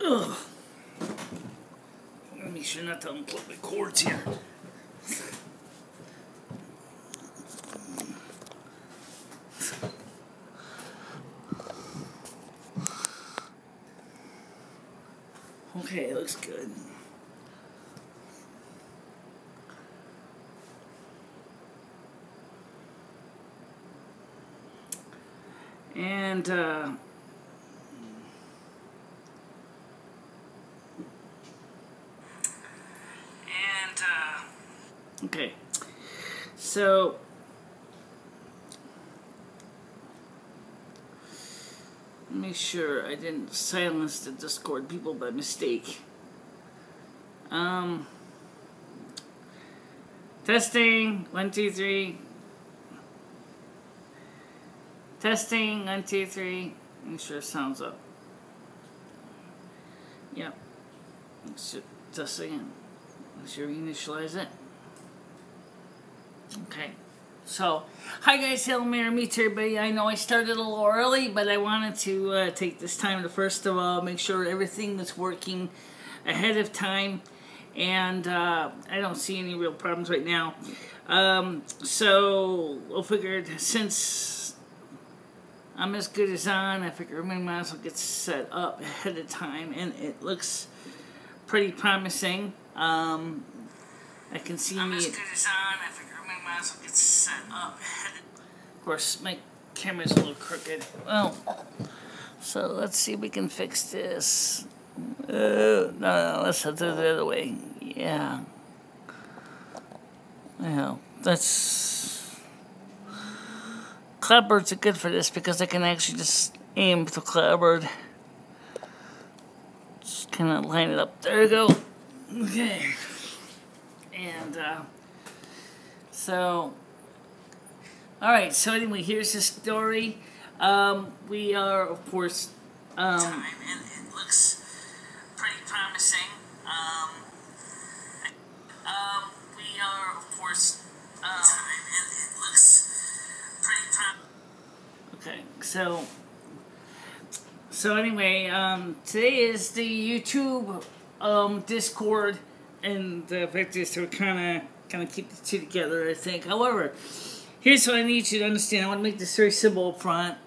Ugh. Let me make sure not to unplug my cords here. Okay, it looks good. And okay, so make sure I didn't silence the Discord people by mistake. Testing, 1, 2, 3. Testing, 1, 2, 3. Make sure it sounds up. Yep. Let's just test again. Let's reinitialize it. Okay. So, hi guys, hello, meet everybody. I know I started a little early, but I wanted to take this time to first of all make sure everything was working ahead of time, and I don't see any real problems right now. So I figured since I'm as good as on, I figured we might as well get set up ahead of time, and it looks pretty promising. I can see I'm as good as on, I figured we might as well get set up ahead of course, my camera's a little crooked. Well, so let's see if we can fix this. No, let's do it the other way. Yeah. Well, that's... Cloudbirds are good for this because I can actually just aim the cloudbird. Just kind of line it up. There we go. Okay. And, so... Alright, so anyway, here's the story. We are, of course... time, and it looks pretty promising. We are, of course, time, and it looks pretty promising. Okay, so anyway, today is the YouTube Discord, and the fact is to kind of keep the two together, I think. However, here's what I need you to understand. I want to make this very simple up front.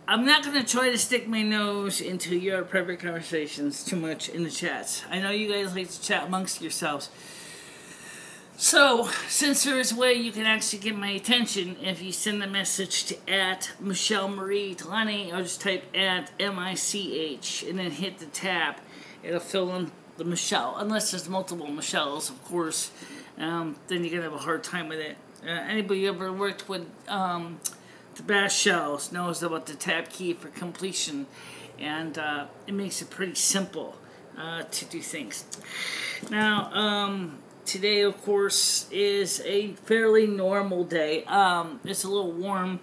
I'm not going to try to stick my nose into your private conversations too much in the chats. I know you guys like to chat amongst yourselves. So, since there is a way you can actually get my attention, if you send a message to @MicheleMarieDalene, or just type @MICH, and then hit the tab, it'll fill in the Michelle. Unless there's multiple Michelles, of course, then you're going to have a hard time with it. Anybody ever worked with... the bash shells knows about the tab key for completion, and it makes it pretty simple to do things. Now, today, of course, is a fairly normal day. It's a little warm,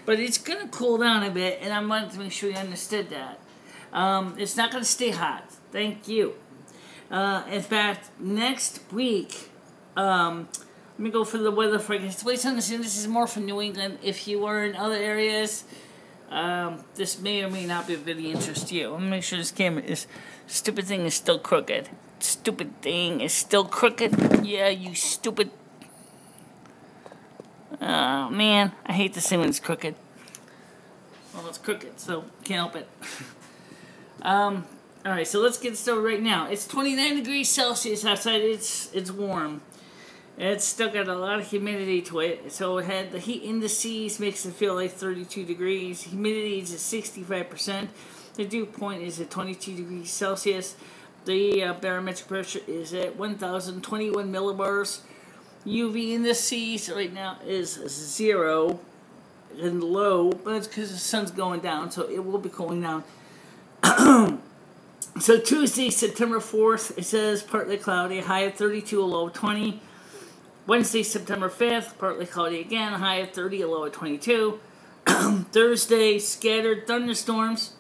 but it's going to cool down a bit, and I wanted to make sure you understood that. It's not going to stay hot. Thank you. In fact, next week... let me go for the weather forecast. Please understand this is more for New England. If you are in other areas, this may or may not be of any interest to you. Let me make sure this camera is... Stupid thing is still crooked. Stupid thing is still crooked. Yeah, you stupid... Oh, man. I hate to say when it's crooked. Well, it's crooked, so can't help it. Alright, so let's get started right now. It's 29 degrees Celsius outside. It's warm. It's still got a lot of humidity to it, so it had the heat indices makes it feel like 32 degrees. Humidity is at 65%. The dew point is at 22 degrees Celsius. The barometric pressure is at 1,021 millibars. UV indices right now is 0 and low, but it's because the sun's going down, so it will be cooling down. So Tuesday, September 4th, it says partly cloudy, high of 32, a low of 20. Wednesday, September 5th, partly cloudy again, high of 30, a low of 22. Thursday, scattered thunderstorms,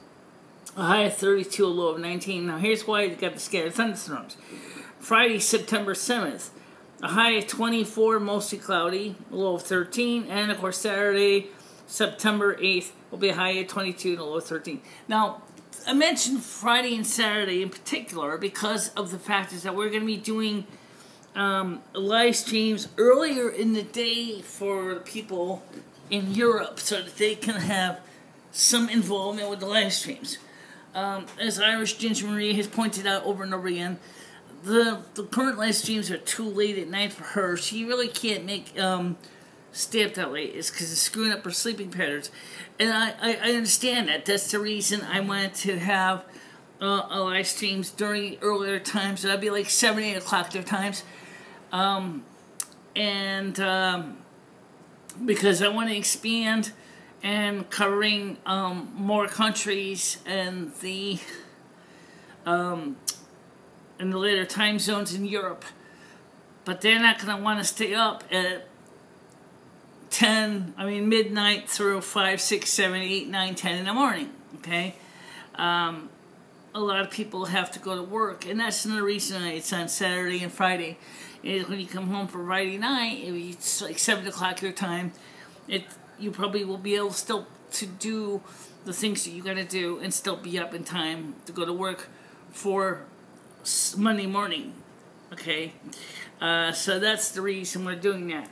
a high of 32, a low of 19. Now, here's why you got the scattered thunderstorms. Friday, September 7th, a high of 24, mostly cloudy, a low of 13. And, of course, Saturday, September 8th, will be a high of 22 and a low of 13. Now, I mentioned Friday and Saturday in particular because of the fact is that we're going to be doing live streams earlier in the day for people in Europe so that they can have some involvement with the live streams. As Irish Ginger Marie has pointed out over and over again, the current live streams are too late at night for her. She really can't make stay up that late. It's because it's screwing up her sleeping patterns. And I understand that. That's the reason I wanted to have a live streams during earlier times. So that'd be like 7, 8 o'clock their times. Because I want to expand and covering more countries and the later time zones in Europe. But they're not going to want to stay up at midnight through 5, 6, 7, 8, 9, 10 in the morning, okay? A lot of people have to go to work, and that's another reason it's on Saturday and Friday. Is when you come home for Friday night, if it's like 7 o'clock your time, you probably will be able still to do the things that you got to do and still be up in time to go to work for Monday morning, okay? So that's the reason we're doing that.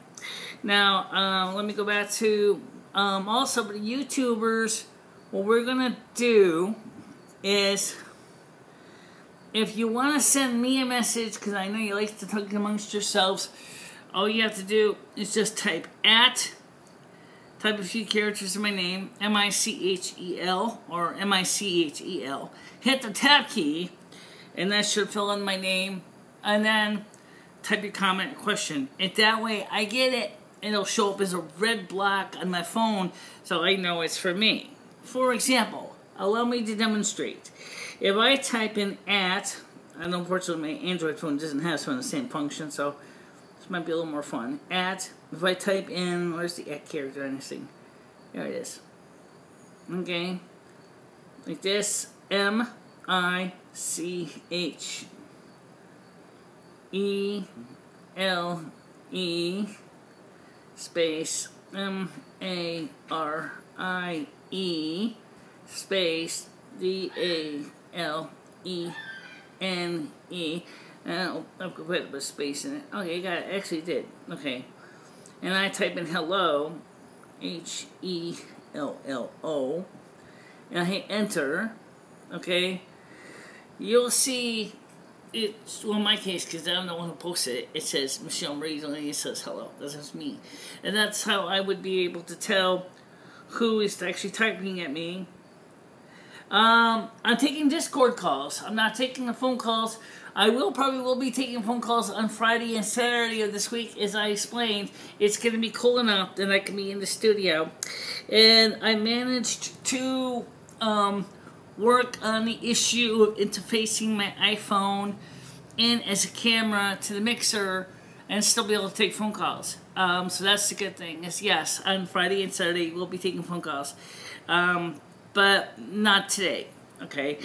Now, let me go back to also the YouTubers. What we're going to do is, if you want to send me a message, because I know you like to talk amongst yourselves, all you have to do is just type a few characters in my name, M-I-C-H-E-L, or M-I-C-H-E-L. Hit the tab key, and that should fill in my name, and then type your comment or question. And that way I get it, and it'll show up as a red block on my phone, so I know it's for me. For example, allow me to demonstrate. If I type in @ and unfortunately my Android phone doesn't have some of the same function, so this might be a little more fun. If I type in, where's the @ character on this thing? There it is. Okay. Like this, M-I-C-H-E-L-E space M-A-R-I-E space D-A-L-E-N-E. I'll put a space in it. Okay, got it. Actually did. Okay. And I type in hello, H-E-L-L-O, and I hit enter. Okay. You'll see it's, well, in my case, because I'm the one who posted it, it says MicheleMarieDalene, it says hello. That's me. And that's how I would be able to tell who is actually typing at me. I'm taking Discord calls. I'm not taking the phone calls. I probably will be taking phone calls on Friday and Saturday of this week. As I explained, it's going to be cool enough that I can be in the studio. And I managed to work on the issue of interfacing my iPhone in as a camera to the mixer and still be able to take phone calls. So that's the good thing. Is yes, on Friday and Saturday we'll be taking phone calls. But not today, okay?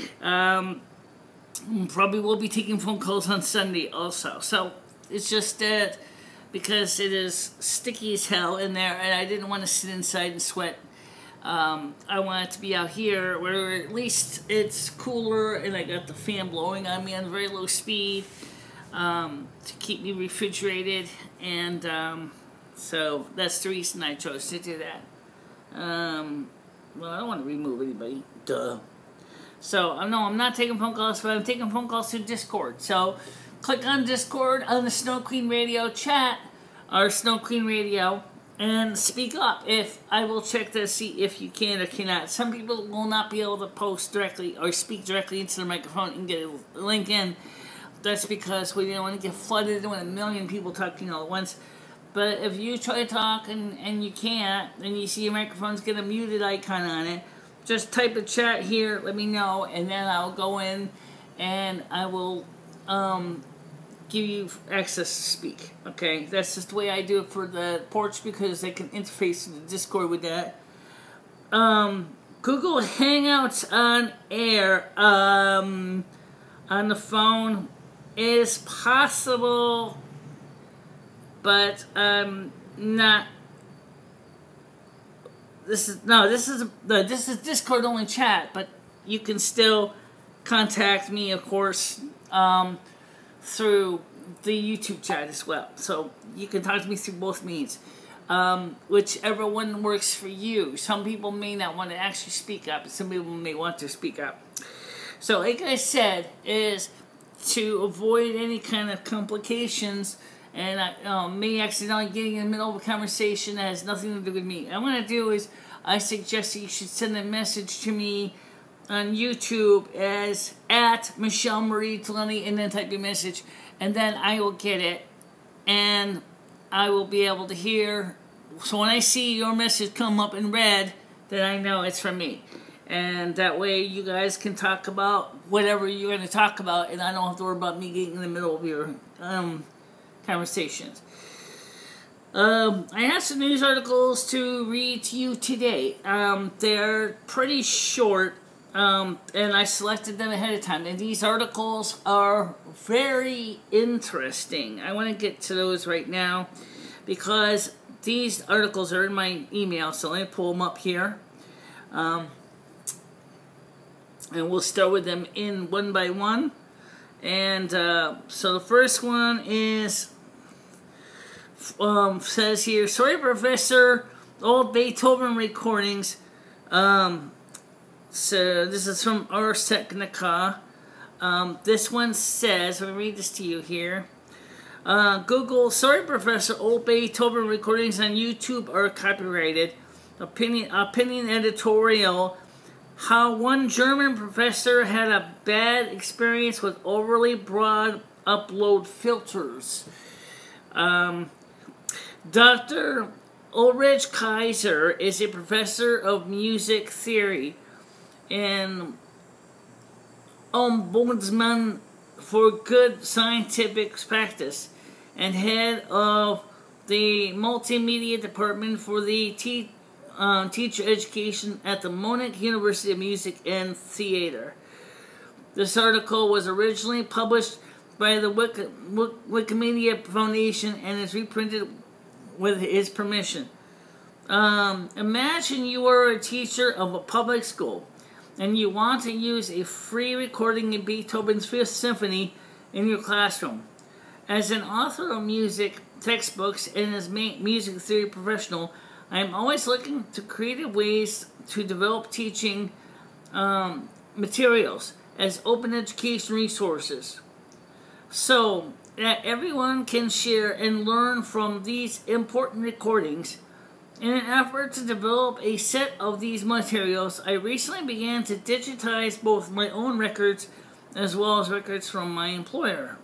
Probably will be taking phone calls on Sunday also. So it's just that because it is sticky as hell in there and I didn't want to sit inside and sweat. I want it to be out here where at least it's cooler and I got the fan blowing on me on very low speed to keep me refrigerated. And so that's the reason I chose to do that. Well, I don't want to remove anybody. Duh. So, no, I'm not taking phone calls, but I'm taking phone calls through Discord. So, click on Discord on the Snow Queen Radio chat, or Snow Queen Radio, and speak up. If I will check to see if you can or cannot. Some people will not be able to post directly or speak directly into the microphone and get a link in. That's because we didn't want to get flooded with a million people talking all at once. But if you try to talk and you can't, and you see your microphone's get a muted icon on it, just type a chat here, let me know, and then I'll go in and I will give you access to speak. Okay, that's just the way I do it for the porch because I can interface to the Discord with that. Google Hangouts on air on the phone is possible, but not. This is Discord only chat, but you can still contact me, of course, through the YouTube chat as well. So you can talk to me through both means. Whichever one works for you. Some people may not want to actually speak up, and some people may want to speak up. So like I said, is to avoid any kind of complications and me accidentally getting in the middle of a conversation that has nothing to do with me. What I'm going to do is I suggest that you should send a message to me on YouTube as at MicheleMarieDalene and then type your message, and then I will get it and I will be able to hear. So when I see your message come up in red, then I know it's from me. And that way you guys can talk about whatever you're going to talk about, and I don't have to worry about me getting in the middle of your conversations. I have some news articles to read to you today. They're pretty short, and I selected them ahead of time. And these articles are very interesting. I want to get to those right now because these articles are in my email. So let me pull them up here. And we'll start with them in one by one. And so the first one is, says here, sorry Professor, old Beethoven recordings. So this is from Ars Technica. This one says, let me read this to you here. Google, sorry Professor, old Beethoven recordings on YouTube are copyrighted. Opinion editorial. How one German professor had a bad experience with overly broad upload filters. Dr. Ulrich Kaiser is a professor of music theory and ombudsman for good scientific practice and head of the multimedia department for the teacher education at the Munich University of Music and Theater. This article was originally published by the Wikimedia Foundation and is reprinted with his permission. Imagine you are a teacher of a public school and you want to use a free recording of Beethoven's Fifth Symphony in your classroom. As an author of music textbooks and as music theory professional, I am always looking to creative ways to develop teaching materials as open education resources so that everyone can share and learn from these important recordings. In an effort to develop a set of these materials, I recently began to digitize both my own records as well as records from my employer.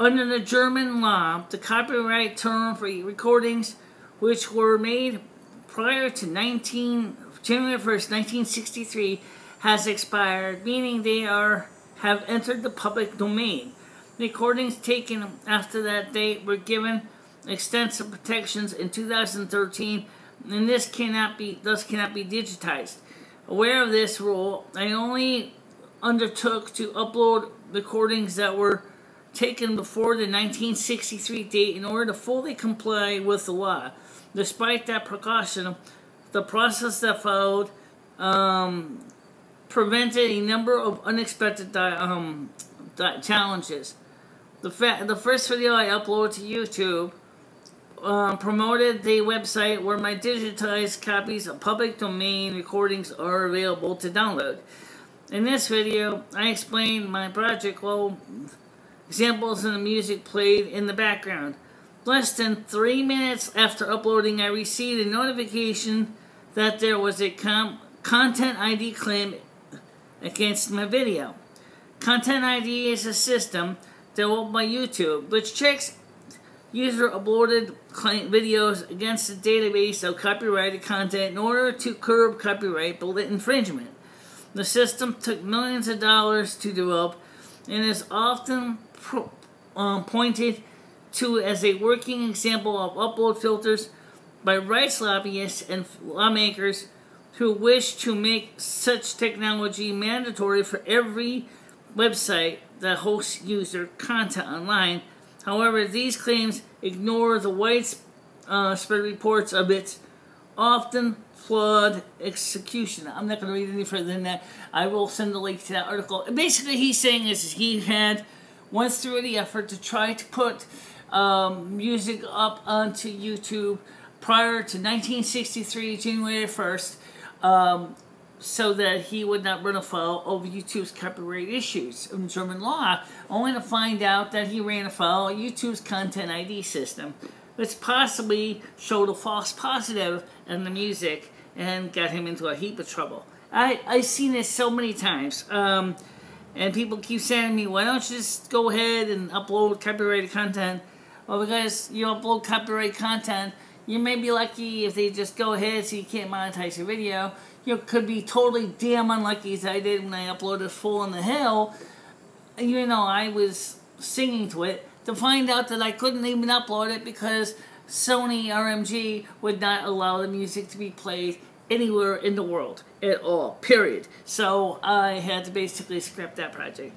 Under the German law, the copyright term for recordings which were made prior to January 1st, 1963, has expired, meaning they have entered the public domain. Recordings taken after that date were given extensive protections in 2013, and thus cannot be digitized. Aware of this rule, I only undertook to upload recordings that were taken before the 1963 date in order to fully comply with the law. Despite that precaution, the process that followed prevented a number of unexpected challenges. The first video I uploaded to YouTube promoted the website where my digitized copies of public domain recordings are available to download. In this video, I explained my project while examples of the music played in the background. Less than 3 minutes after uploading, I received a notification that there was a Content ID claim against my video. Content ID is a system developed by YouTube which checks user uploaded videos against the database of copyrighted content in order to curb copyright infringement. The system took millions of dollars to develop and is often pointed to as a working example of upload filters by rights lobbyists and lawmakers who wish to make such technology mandatory for every website that hosts user content online. However, these claims ignore the widespread reports of its often flawed execution. I'm not going to read any further than that. I will send the link to that article. And basically, he's saying is he went through the effort to try to put music up onto YouTube prior to 1963, January 1st, so that he would not run afoul of YouTube's copyright issues in German law, only to find out that he ran afoul of YouTube's content ID system, which possibly showed a false positive in the music and got him into a heap of trouble. I've seen this so many times, and people keep saying to me, why don't you just go ahead and upload copyrighted content? Well, because you upload copyrighted content, you may be lucky if they just go ahead so you can't monetize your video. You could be totally damn unlucky as I did when I uploaded Full on the Hill. You know, I was singing to it to find out that I couldn't even upload it because Sony RMG would not allow the music to be played anywhere in the world at all, period. So I had to basically scrap that project.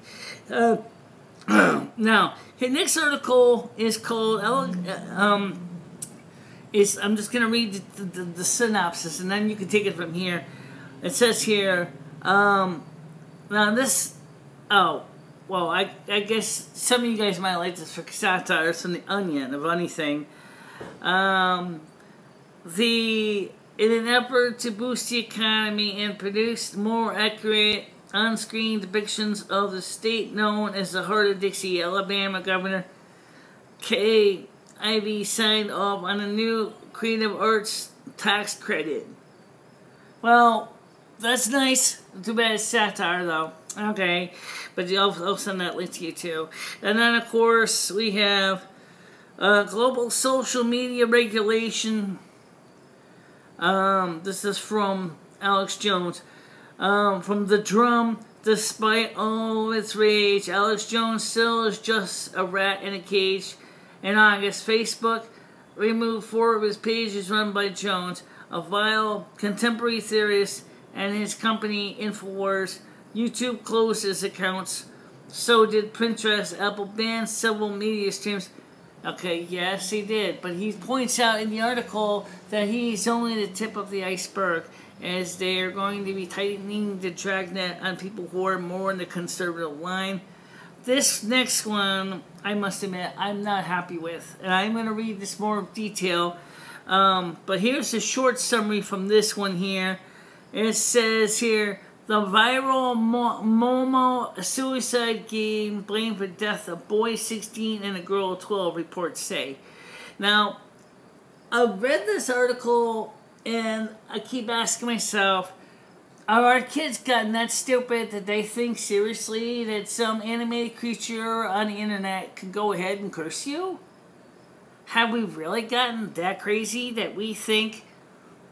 Now, his next article is called, I'm just going to read the synopsis, and then you can take it from here. It says here, now this, oh, well, I guess some of you guys might like this for satire from The Onion, of anything. In an effort to boost the economy and produce more accurate on-screen depictions of the state known as the Heart of Dixie, Alabama Governor Kay Ivey signed off on a new creative arts tax credit. Well, that's nice. Too bad it's satire, though. Okay, but I'll send that link to you, too. And then, of course, we have global social media regulation. This is from Alex Jones. From The Drum, despite all its rage, Alex Jones still is just a rat in a cage. In August, Facebook removed 4 of his pages run by Jones, a vile contemporary theorist, and his company InfoWars. YouTube closed his accounts. So did Pinterest. Apple banned several media streams. Okay, yes, he did. But he points out in the article that he's only the tip of the iceberg, as they are going to be tightening the dragnet on people who are more in the conservative line. This next one, I must admit, I'm not happy with. And I'm going to read this more in detail. But here's a short summary from this one here. It says here, the viral Momo suicide game blamed for death of boy 16 and a girl 12, reports say. Now, I've read this article and I keep asking myself, are our kids gotten that stupid that they think seriously that some animated creature on the internet could go ahead and curse you? Have we really gotten that crazy that we think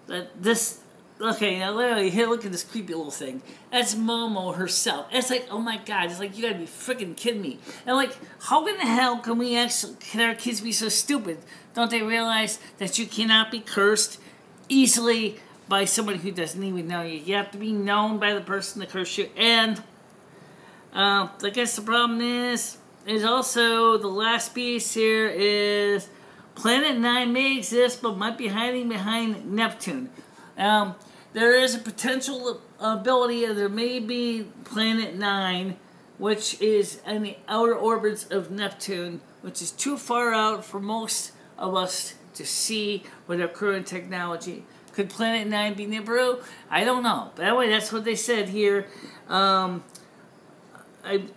that this... Okay, now literally, here, look at this creepy little thing. That's Momo herself. It's like, oh my god, it's like, you gotta be freaking kidding me. And like, how in the hell can our kids be so stupid? Don't they realize that you cannot be cursed easily by somebody who doesn't even know you? You have to be known by the person to curse you. And, I guess the problem is also, the last piece here is, Planet 9 may exist, but might be hiding behind Neptune. There is a potential ability that there may be Planet 9, which is in the outer orbits of Neptune, which is too far out for most of us to see with our current technology. Could Planet 9 be Nibiru? I don't know. But anyway, that's what they said here. Let me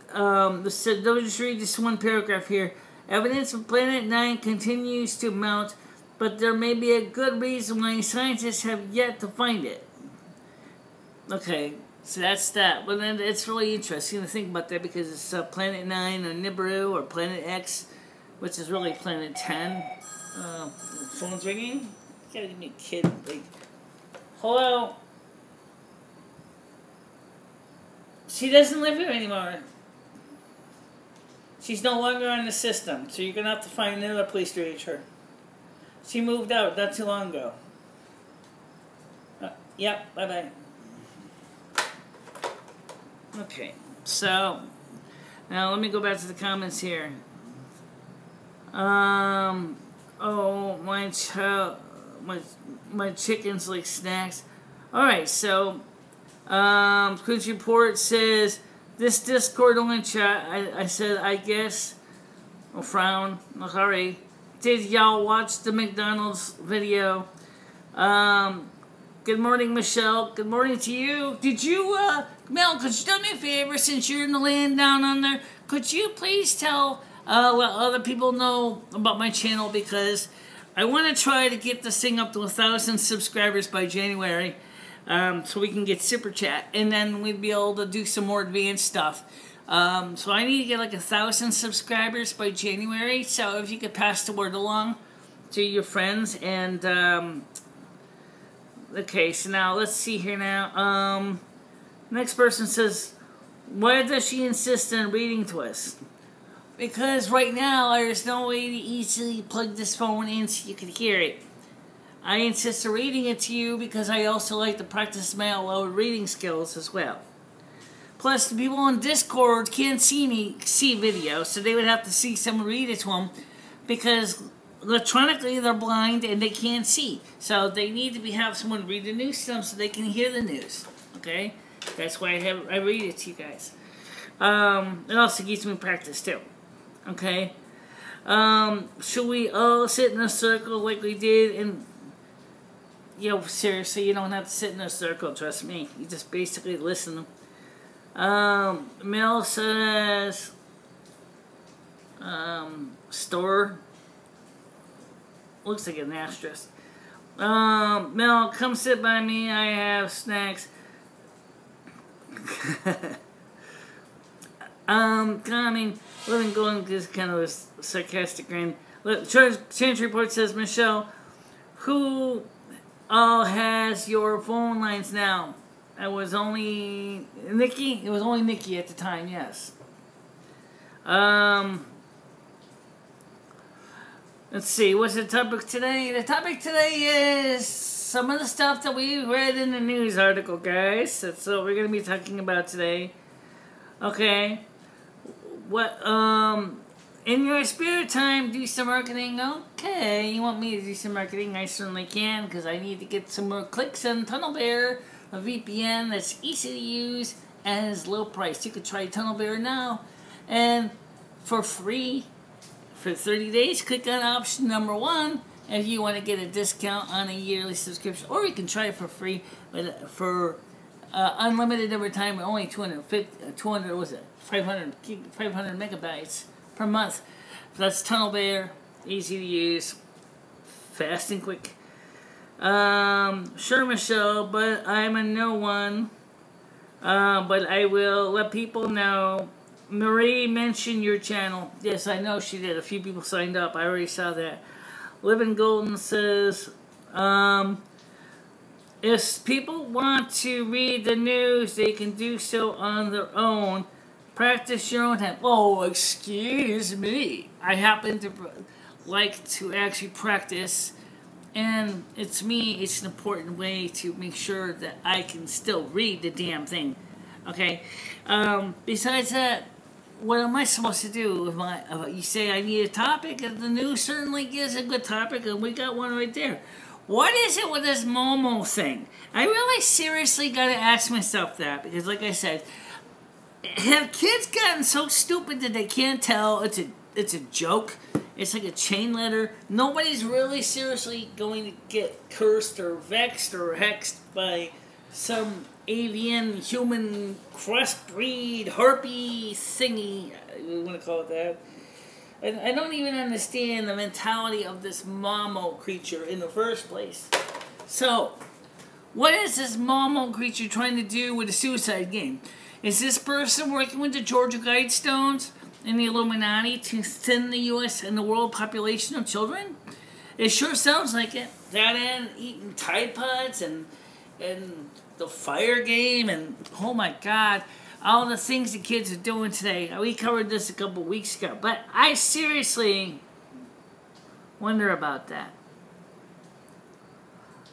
just read this one paragraph here. Evidence of Planet 9 continues to mount, but there may be a good reason why scientists have yet to find it. Okay, so that's that. But then it's really interesting to think about that because it's Planet 9 or Nibiru or Planet X, which is really Planet 10. Phone's ringing? You gotta give me a kid. Like, hello? She doesn't live here anymore. She's no longer on the system, so you're gonna have to find another place to reach her. She moved out not too long ago. Yep, bye-bye. Okay, so now let me go back to the comments here. Oh, my chickens like snacks. Alright, so, Cruise Report says, this Discord only chat, I said, I guess, frown, sorry. Did y'all watch the McDonald's video? Good morning, Michelle. Good morning to you. Did you, Mel, could you do me a favor since you're in the land down under? Could you please tell, let other people know about my channel, because I want to try to get this thing up to 1,000 subscribers by January, so we can get Super Chat, and then we'd be able to do some more advanced stuff. So I need to get like 1,000 subscribers by January, so if you could pass the word along to your friends, and, okay, so now, let's see here now, next person says, why does she insist on reading to us? Because right now, there's no way to easily plug this phone in so you can hear it. I insist on reading it to you because I also like to practice my loud reading skills as well. Plus, the people on Discord can't see video, so they would have to see someone read it to them, because electronically they're blind and they can't see. So they need to have someone read the news to them so they can hear the news. Okay? That's why I read it to you guys. It also gives me practice too. Okay? Should we all sit in a circle like we did in... Yo, seriously, you don't have to sit in a circle, trust me. You just basically listen. Mel says... store... Looks like an asterisk. Mel, come sit by me. I have snacks. Coming. Living going is kind of a sarcastic grin. Change report says, Michelle, who all has your phone lines now? It was only Nikki. It was only Nikki at the time. Yes. Let's see, what's the topic today? The topic today is some of the stuff that we read in the news article, guys. That's what we're going to be talking about today. Okay. What, in your spare time, do some marketing? Okay, you want me to do some marketing? I certainly can, because I need to get some more clicks on TunnelBear, a VPN that's easy to use and is low price. You could try TunnelBear now, and for free. For 30 days, click on option number 1 if you want to get a discount on a yearly subscription. Or you can try it for free, but for unlimited number of time, only 500 megabytes per month. That's TunnelBear, easy to use, fast and quick. Sure, Michelle, but I'm a no one. But I will let people know. Marie mentioned your channel. Yes, I know she did. A few people signed up. I already saw that. Living Golden says, if people want to read the news, they can do so on their own. Practice your own time. Oh, excuse me. I happen to like to actually practice, and it's an important way to make sure that I can still read the damn thing. Okay? Besides that, what am I supposed to do if you say I need a topic? And the news certainly gives a good topic, and we got one right there. What is it with this Momo thing? I really seriously got to ask myself that, because like I said, have kids gotten so stupid that they can't tell it's a joke? It's like a chain letter. Nobody's really seriously going to get cursed or vexed or hexed by some avian human crossbreed harpy thingy, we want to call it that. And I don't even understand the mentality of this Momo creature in the first place. So, what is this Momo creature trying to do with a suicide game? Is this person working with the Georgia Guidestones and the Illuminati to thin the U.S. and the world population of children? It sure sounds like it. That and eating Tide Pods and the fire game, and oh my god, all the things the kids are doing today. We covered this a couple weeks ago, but I seriously wonder about that.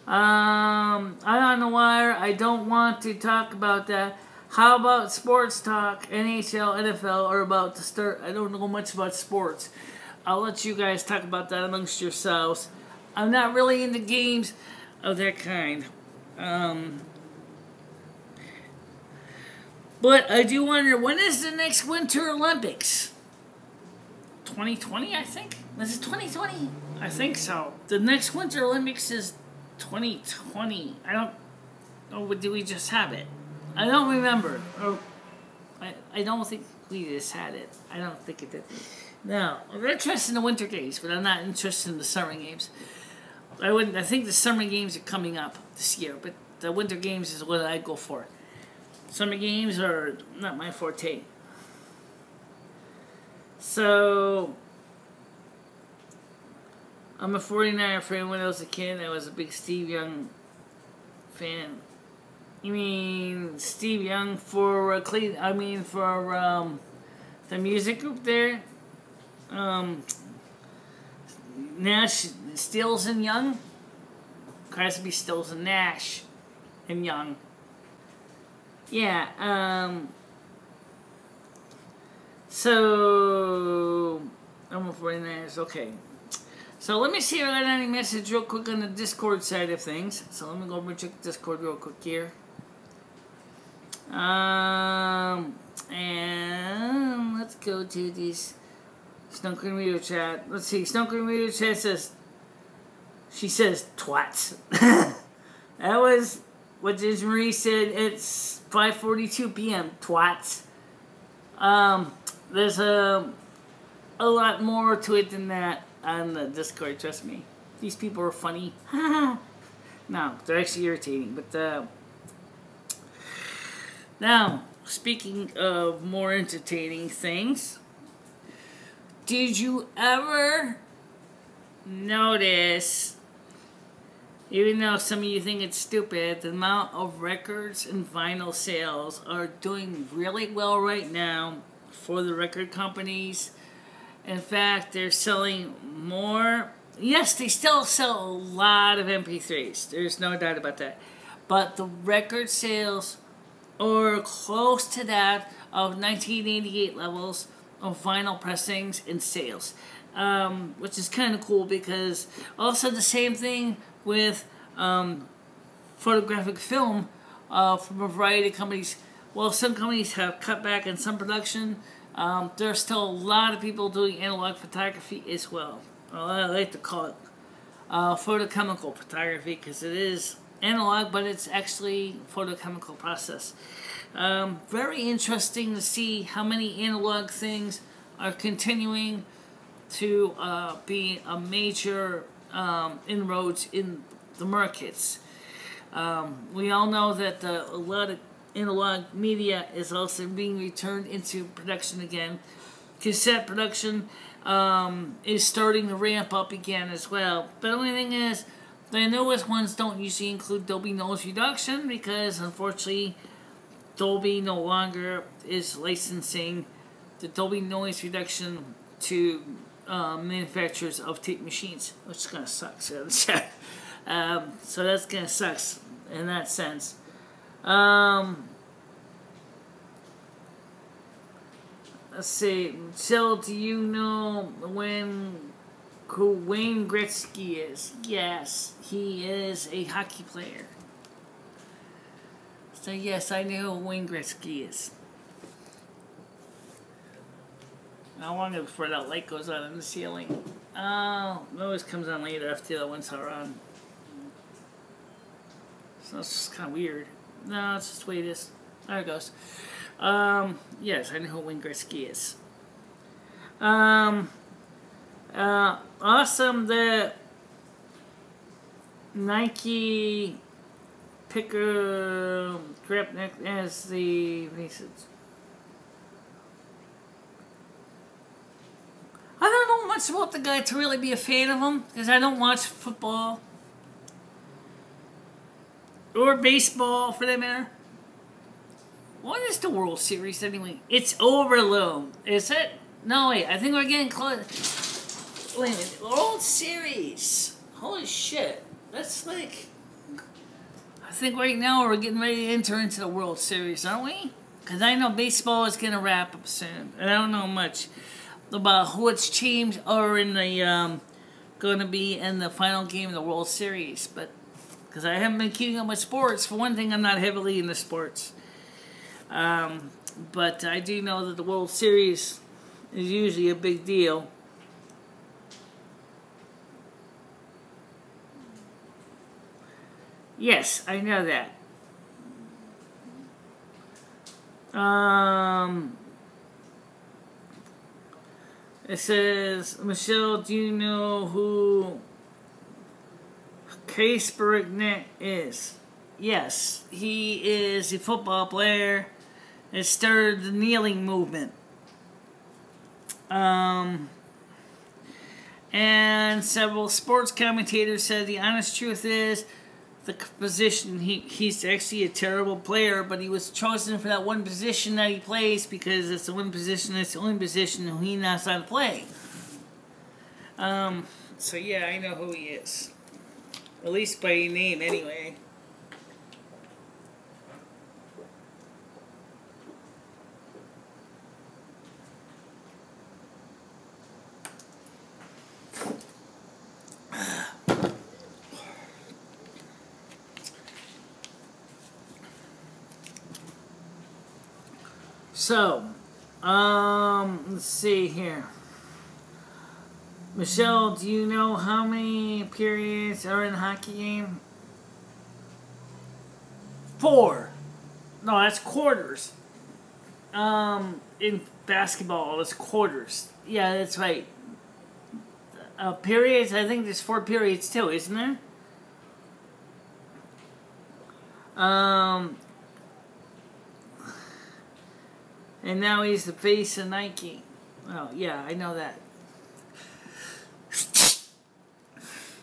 I'm on the wire. I don't want to talk about that. How about sports talk? NHL, NFL are about to start. I don't know much about sports. I'll let you guys talk about that amongst yourselves. I'm not really into games of that kind. But I do wonder, when is the next Winter Olympics? 2020, I think? Was it 2020? I think so. The next Winter Olympics is 2020. I don't... Or do we just have it? I don't remember. Or I don't think we just had it. I don't think it did. No, I'm interested in the Winter Games, but I'm not interested in the Summer Games. I think the Summer Games are coming up this year, but the Winter Games is what I go for. Summer Games are not my forte. So, I'm a 49er fan. When I was a kid, I was a big Steve Young fan. You mean Steve Young for the music group there? Nash, Stills and Young? Crosby, Stills and Nash and Young. Yeah, so I'm a 49ers, okay. So let me see if I got any message real quick on the Discord side of things. So let me go over and check Discord real quick here. And let's go to this Snunkin' Radio chat. Let's see, Snunkin' Radio chat says, she says, twats. That was what Ginger Marie said. It's 5:42 p.m. Twats. There's a lot more to it than that on the Discord, trust me. These people are funny. No, they're actually irritating. But now, speaking of more entertaining things, did you ever notice, even though some of you think it's stupid, the amount of records and vinyl sales are doing really well right now for the record companies? In fact, they're selling more. Yes, they still sell a lot of MP3s. There's no doubt about that. But the record sales are close to that of 1988 levels of vinyl pressings and sales. Which is kind of cool, because also the same thing with photographic film from a variety of companies. Well, some companies have cut back on some production. There's still a lot of people doing analog photography as well. I like to call it photochemical photography, because it is analog, but it's actually photochemical process. Very interesting to see how many analog things are continuing to be a major inroads in the markets. We all know that a lot of analog media is also being returned into production again. Cassette production is starting to ramp up again as well. But the only thing is, the newest ones don't usually include Dolby Noise Reduction, because unfortunately Dolby no longer is licensing the Dolby Noise Reduction to manufacturers of tape machines, which kind of sucks. So that's kind of sucks in that sense. Let's see. Michelle, do you know who Wayne Gretzky is? Yes, he is a hockey player. So yes, I know who Wayne Gretzky is. How long before that light goes on in the ceiling? Oh, it always comes on later after the ones are on. So it's just kind of weird. No, it's just the way it is. There it goes. Yes, I know who Wayne Gretzky is. Awesome that Nike Picker Grapneck as the message. I don't know much about the guy to really be a fan of him, because I don't watch football. Or baseball, for that matter. What is the World Series, anyway? It's over, Lou. Is it? No, wait. I think we're getting close. Wait a minute. World Series. Holy shit. That's like... I think right now we're getting ready to enter into the World Series, aren't we? Because I know baseball is going to wrap up soon. And I don't know much about which teams are in the... going to be in the final game of the World Series. But because I haven't been keeping up with sports. For one thing, I'm not heavily into sports. But I do know that the World Series is usually a big deal. Yes, I know that. It says, Michelle, do you know who Case Bergnet is? Yes, he is a football player that started the kneeling movement. And several sports commentators said the honest truth is the position, he's actually a terrible player, but he was chosen for that one position that he plays because it's the one position, it's the only position he knows how to play. So yeah, I know who he is. At least by name, anyway. So, let's see here. Michelle, do you know how many periods are in a hockey game? 4. No, that's quarters. In basketball, it's quarters. Yeah, that's right. Periods, I think there's 4 periods too, isn't there? And now he's the face of Nike. Oh, yeah, I know that.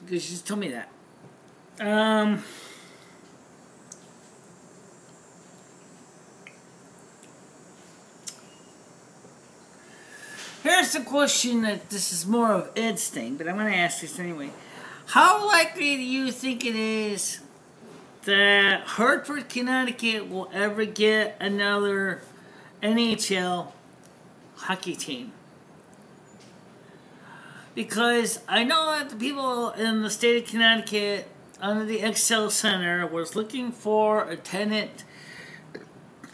Because she just told me that. Here's the question that this is more of Ed's thing, but I'm going to ask this anyway. How likely do you think it is that Hartford, Connecticut will ever get another NHL hockey team? Because I know that the people in the state of Connecticut under the Excel Center was looking for a tenant,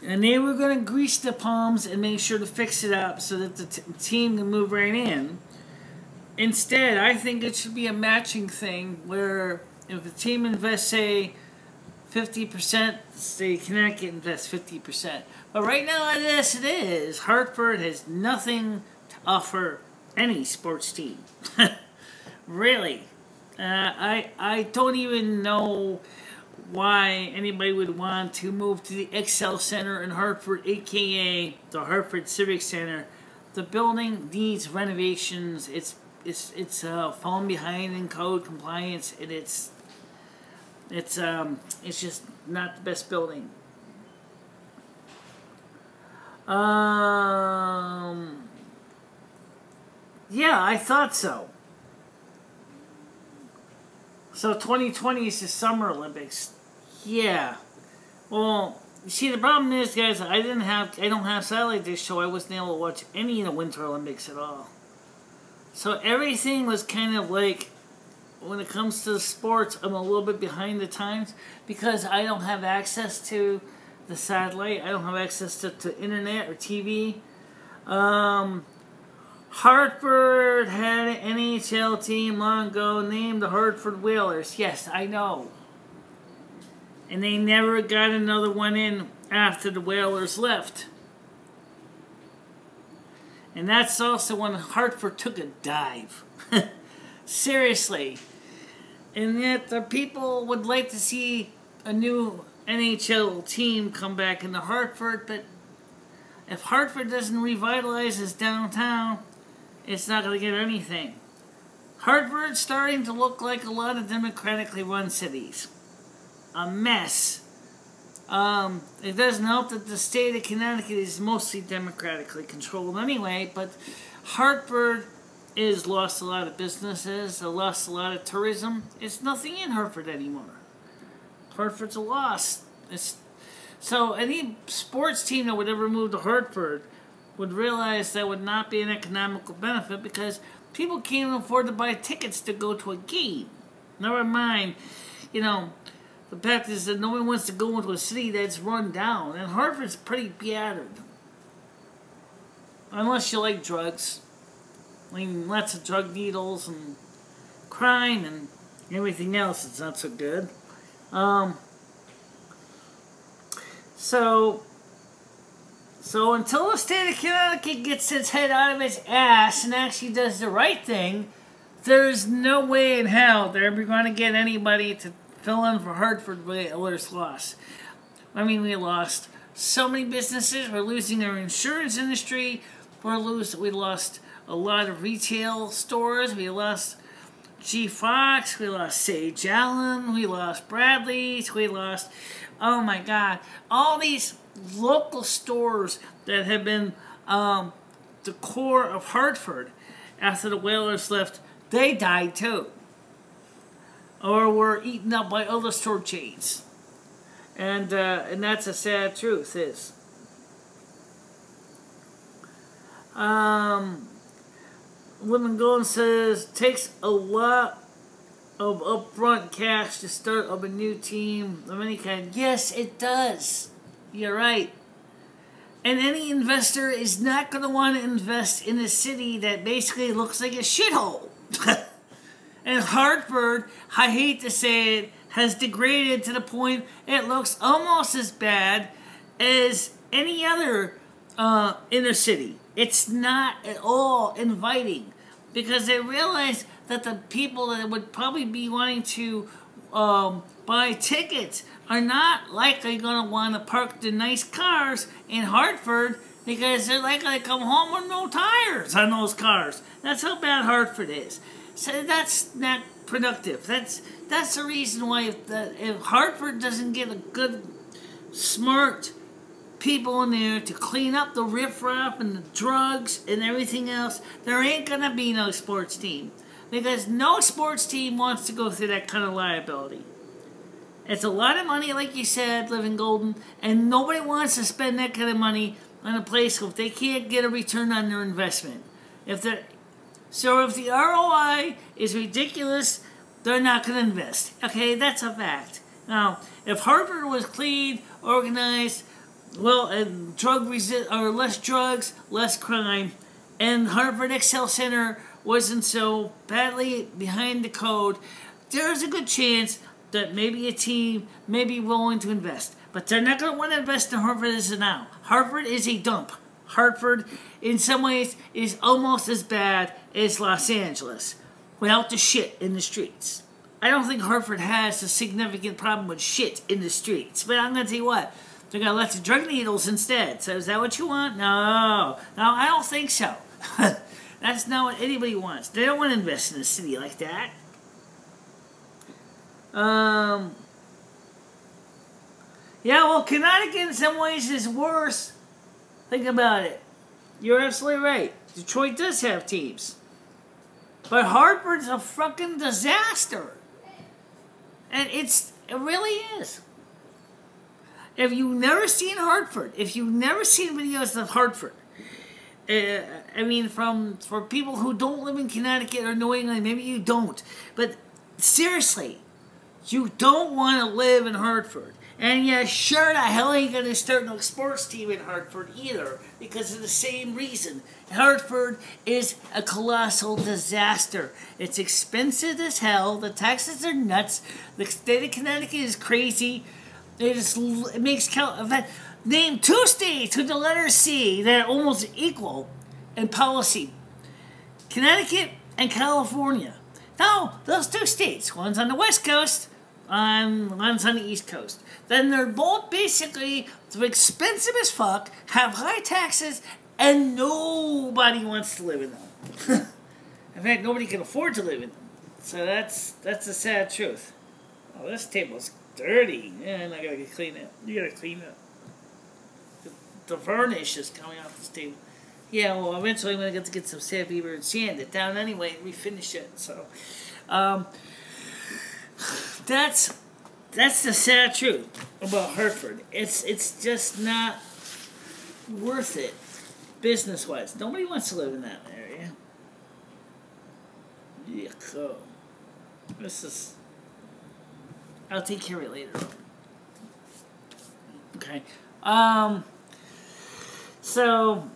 and they were going to grease the palms and make sure to fix it up so that the team can move right in. Instead, I think it should be a matching thing where if the team invests, say, 50%, say Connecticut invests 50%. But right now, as it is, Hartford has nothing to offer any sports team. Really. I don't even know why anybody would want to move to the Excel Center in Hartford, aka the Hartford Civic Center. The building needs renovations. It's fallen behind in code compliance, and it's just not the best building. Yeah, I thought so. So 2020 is the Summer Olympics. Yeah. Well, you see, the problem is, guys, I don't have satellite dish, so I wasn't able to watch any of the Winter Olympics at all. So everything was kind of like, when it comes to the sports, I'm a little bit behind the times because I don't have access to the satellite. I don't have access to internet or TV. Hartford had an NHL team long ago named the Hartford Whalers. Yes, I know. And they never got another one in after the Whalers left. And that's also when Hartford took a dive. Seriously. And yet the people would like to see a new NHL team come back into Hartford, but if Hartford doesn't revitalize its downtown, it's not going to get anything. Hartford's starting to look like a lot of democratically run cities. A mess. It doesn't help that the state of Connecticut is mostly democratically controlled anyway, but Hartford has lost a lot of businesses, it lost a lot of tourism. It's nothing in Hartford anymore. Hartford's a loss. So any sports team that would ever move to Hartford would realize that would not be an economical benefit because people can't afford to buy tickets to go to a game. Never mind, the fact is that no one wants to go into a city that's run down, and Hartford's pretty battered. Unless you like drugs. I mean, lots of drug needles and crime and everything else that's not so good. So until the state of Connecticut gets its head out of its ass and actually does the right thing, there's no way in hell they're ever going to get anybody to fill in for Hartford with Oilers loss. I mean, we lost so many businesses. We're losing our insurance industry. We lost a lot of retail stores. We lost G. Fox. We lost Sage Allen. We lost Bradley's. We lost, oh my God, all these local stores that have been the core of Hartford after the Whalers left. They died too, or were eaten up by other store chains, and that's a sad truth. Is Living Golden says takes a lot of upfront cash to start up a new team of any kind. Yes, it does. You're right. And any investor is not going to want to invest in a city that basically looks like a shithole. And Hartford, I hate to say it, has degraded to the point it looks almost as bad as any other inner city. It's not at all inviting, because they realize that the people that would probably be wanting to buy tickets are not likely going to want to park the nice cars in Hartford, because they're likely to come home with no tires on those cars. That's how bad Hartford is. So that's not productive. That's the reason why if Hartford doesn't get a good, smart people in there to clean up the riffraff and the drugs and everything else, there ain't going to be no sports team. Because no sports team wants to go through that kind of liability. It's a lot of money, like you said, Living Golden, and nobody wants to spend that kind of money on a place if they can't get a return on their investment. If the ROI is ridiculous, they're not going to invest. Okay, that's a fact. Now, if Hartford was clean, organized, well, and less drugs, less crime, and Hartford Excel Center wasn't so badly behind the code, there's a good chance that maybe a team may be willing to invest. But they're not going to want to invest in Hartford as of now. Hartford is a dump. Hartford, in some ways, is almost as bad as Los Angeles without the shit in the streets. I don't think Hartford has a significant problem with shit in the streets. But I'm going to tell you what, they got lots of drug needles instead. So is that what you want? No, I don't think so. That's not what anybody wants. They don't want to invest in a city like that. Yeah, well, Connecticut in some ways is worse. Think about it. You're absolutely right. Detroit does have teams. But Hartford's a fucking disaster. And it really is. If you've never seen Hartford, if you've never seen videos of Hartford, I mean, for people who don't live in Connecticut or New England, maybe you don't. But seriously, you don't want to live in Hartford. And you sure the hell ain't going to start no sports team in Hartford either, because of the same reason. Hartford is a colossal disaster. It's expensive as hell. The taxes are nuts. The state of Connecticut is crazy. It makes name two states with the letter C that are almost equal in policy: Connecticut and California. Now, those two states, one's on the West Coast, one's on the East Coast. Then they're both basically expensive as fuck, have high taxes, and nobody wants to live in them. In fact, nobody can afford to live in them. So that's the sad truth. Oh, this table's dirty. Yeah, I gotta clean it. You gotta clean it. The varnish is coming off this table. Yeah, well, eventually I'm gonna get some sandpaper and sand it down anyway and refinish it. So, that's the sad truth about Hartford. It's just not worth it, business-wise. Nobody wants to live in that area. Yuck. So, this is... I'll take care of it later. Okay. So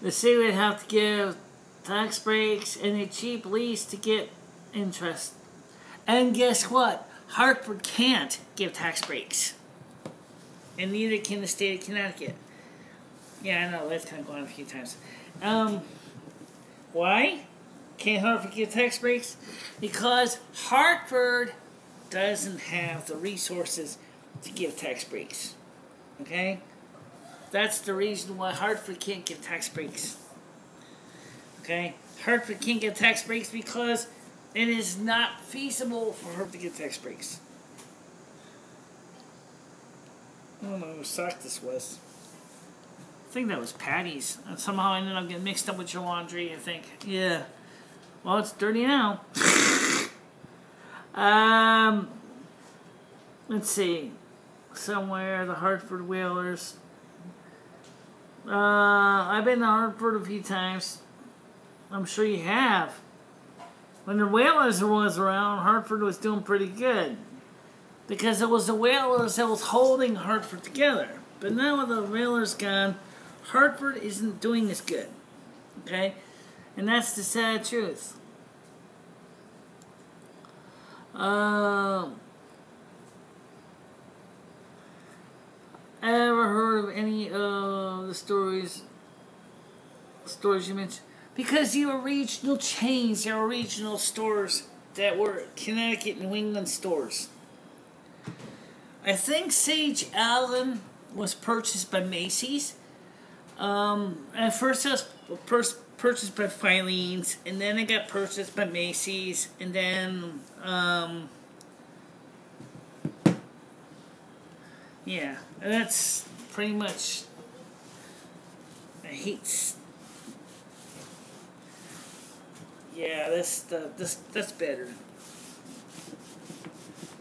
the city would have to give tax breaks and a cheap lease to get interest. And guess what? Hartford can't give tax breaks. And neither can the state of Connecticut. Yeah, I know, that's kind of gone a few times. Why can't Hartford give tax breaks? Because Hartford doesn't have the resources to give tax breaks. Okay? That's the reason why Hartford can't give tax breaks. Okay? Hartford can't give tax breaks because it is not feasible for her to get tax breaks. I don't know whose sock this was. I think that was Patty's. Somehow I ended up getting mixed up with your laundry, I think. Yeah. Well, it's dirty now. Let's see. Somewhere, the Hartford Whalers. I've been to Hartford a few times. I'm sure you have. When the Whalers was around, Hartford was doing pretty good. Because it was the Whalers that was holding Hartford together. But now with the Whalers gone, Hartford isn't doing as good. Okay? And that's the sad truth. Ever heard of any of the stories you mentioned? Because you were regional chains, there were regional stores that were Connecticut, New England stores. I think Sage Allen was purchased by Macy's. At first it was purchased by Filene's, and then it got purchased by Macy's, and then, yeah, that's pretty much, I hate, yeah, that's better.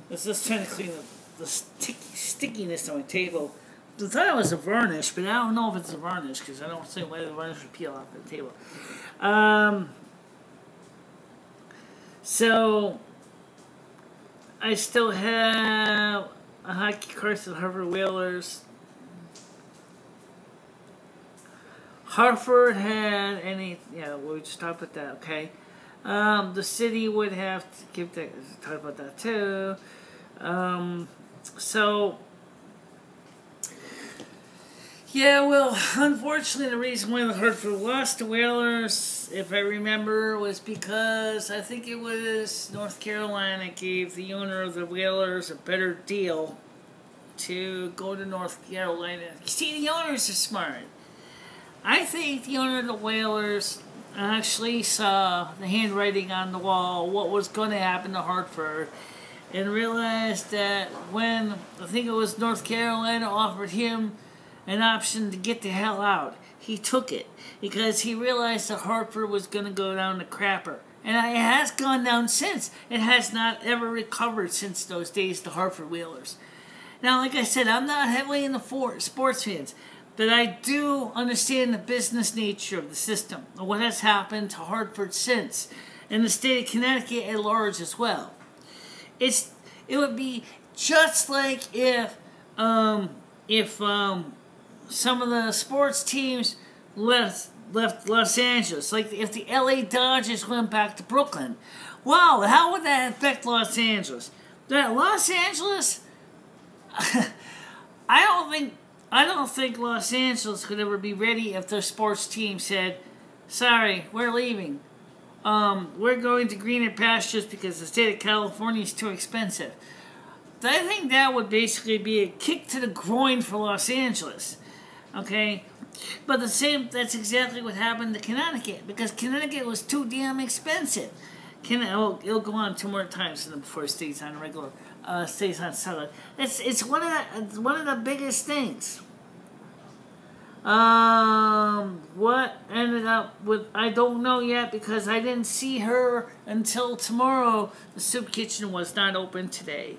Let's just trying to clean the stickiness on my table. I thought it was a varnish, but I don't know if it's a varnish because I don't see why the varnish would peel off the table. So I still have a hockey card to the Hartford Whalers. Hartford had any, yeah, we just talked about that, okay. The city would have to give that, talk about that too. So, yeah, well, unfortunately, the reason why the Hartford lost to Whalers, if I remember, was because I think it was North Carolina gave the owner of the Whalers a better deal to go to North Carolina. See, the owners are smart. I think the owner of the Whalers actually saw the handwriting on the wall, what was going to happen to Hartford, and realized that when, I think it was North Carolina offered him an option to get the hell out, he took it because he realized that Hartford was going to go down the crapper. And it has gone down since. It has not ever recovered since those days, the Hartford Whalers. Now, like I said, I'm not heavily into sports fans, but I do understand the business nature of the system and what has happened to Hartford since, and the state of Connecticut at large as well. It would be just like if some of the sports teams left Los Angeles, like if the LA Dodgers went back to Brooklyn. Wow, how would that affect Los Angeles? That Los Angeles, I don't think Los Angeles could ever be ready if their sports team said, "Sorry, we're leaving. We're going to greener pastures because the state of California is too expensive." I think that would basically be a kick to the groin for Los Angeles. Okay? But that's exactly what happened to Connecticut, because Connecticut was too damn expensive. It'll go on 2 more times before it stays on regular, stays on solid. It's one of the biggest things. What ended up with, I don't know yet, because I didn't see her until tomorrow. The soup kitchen was not open today.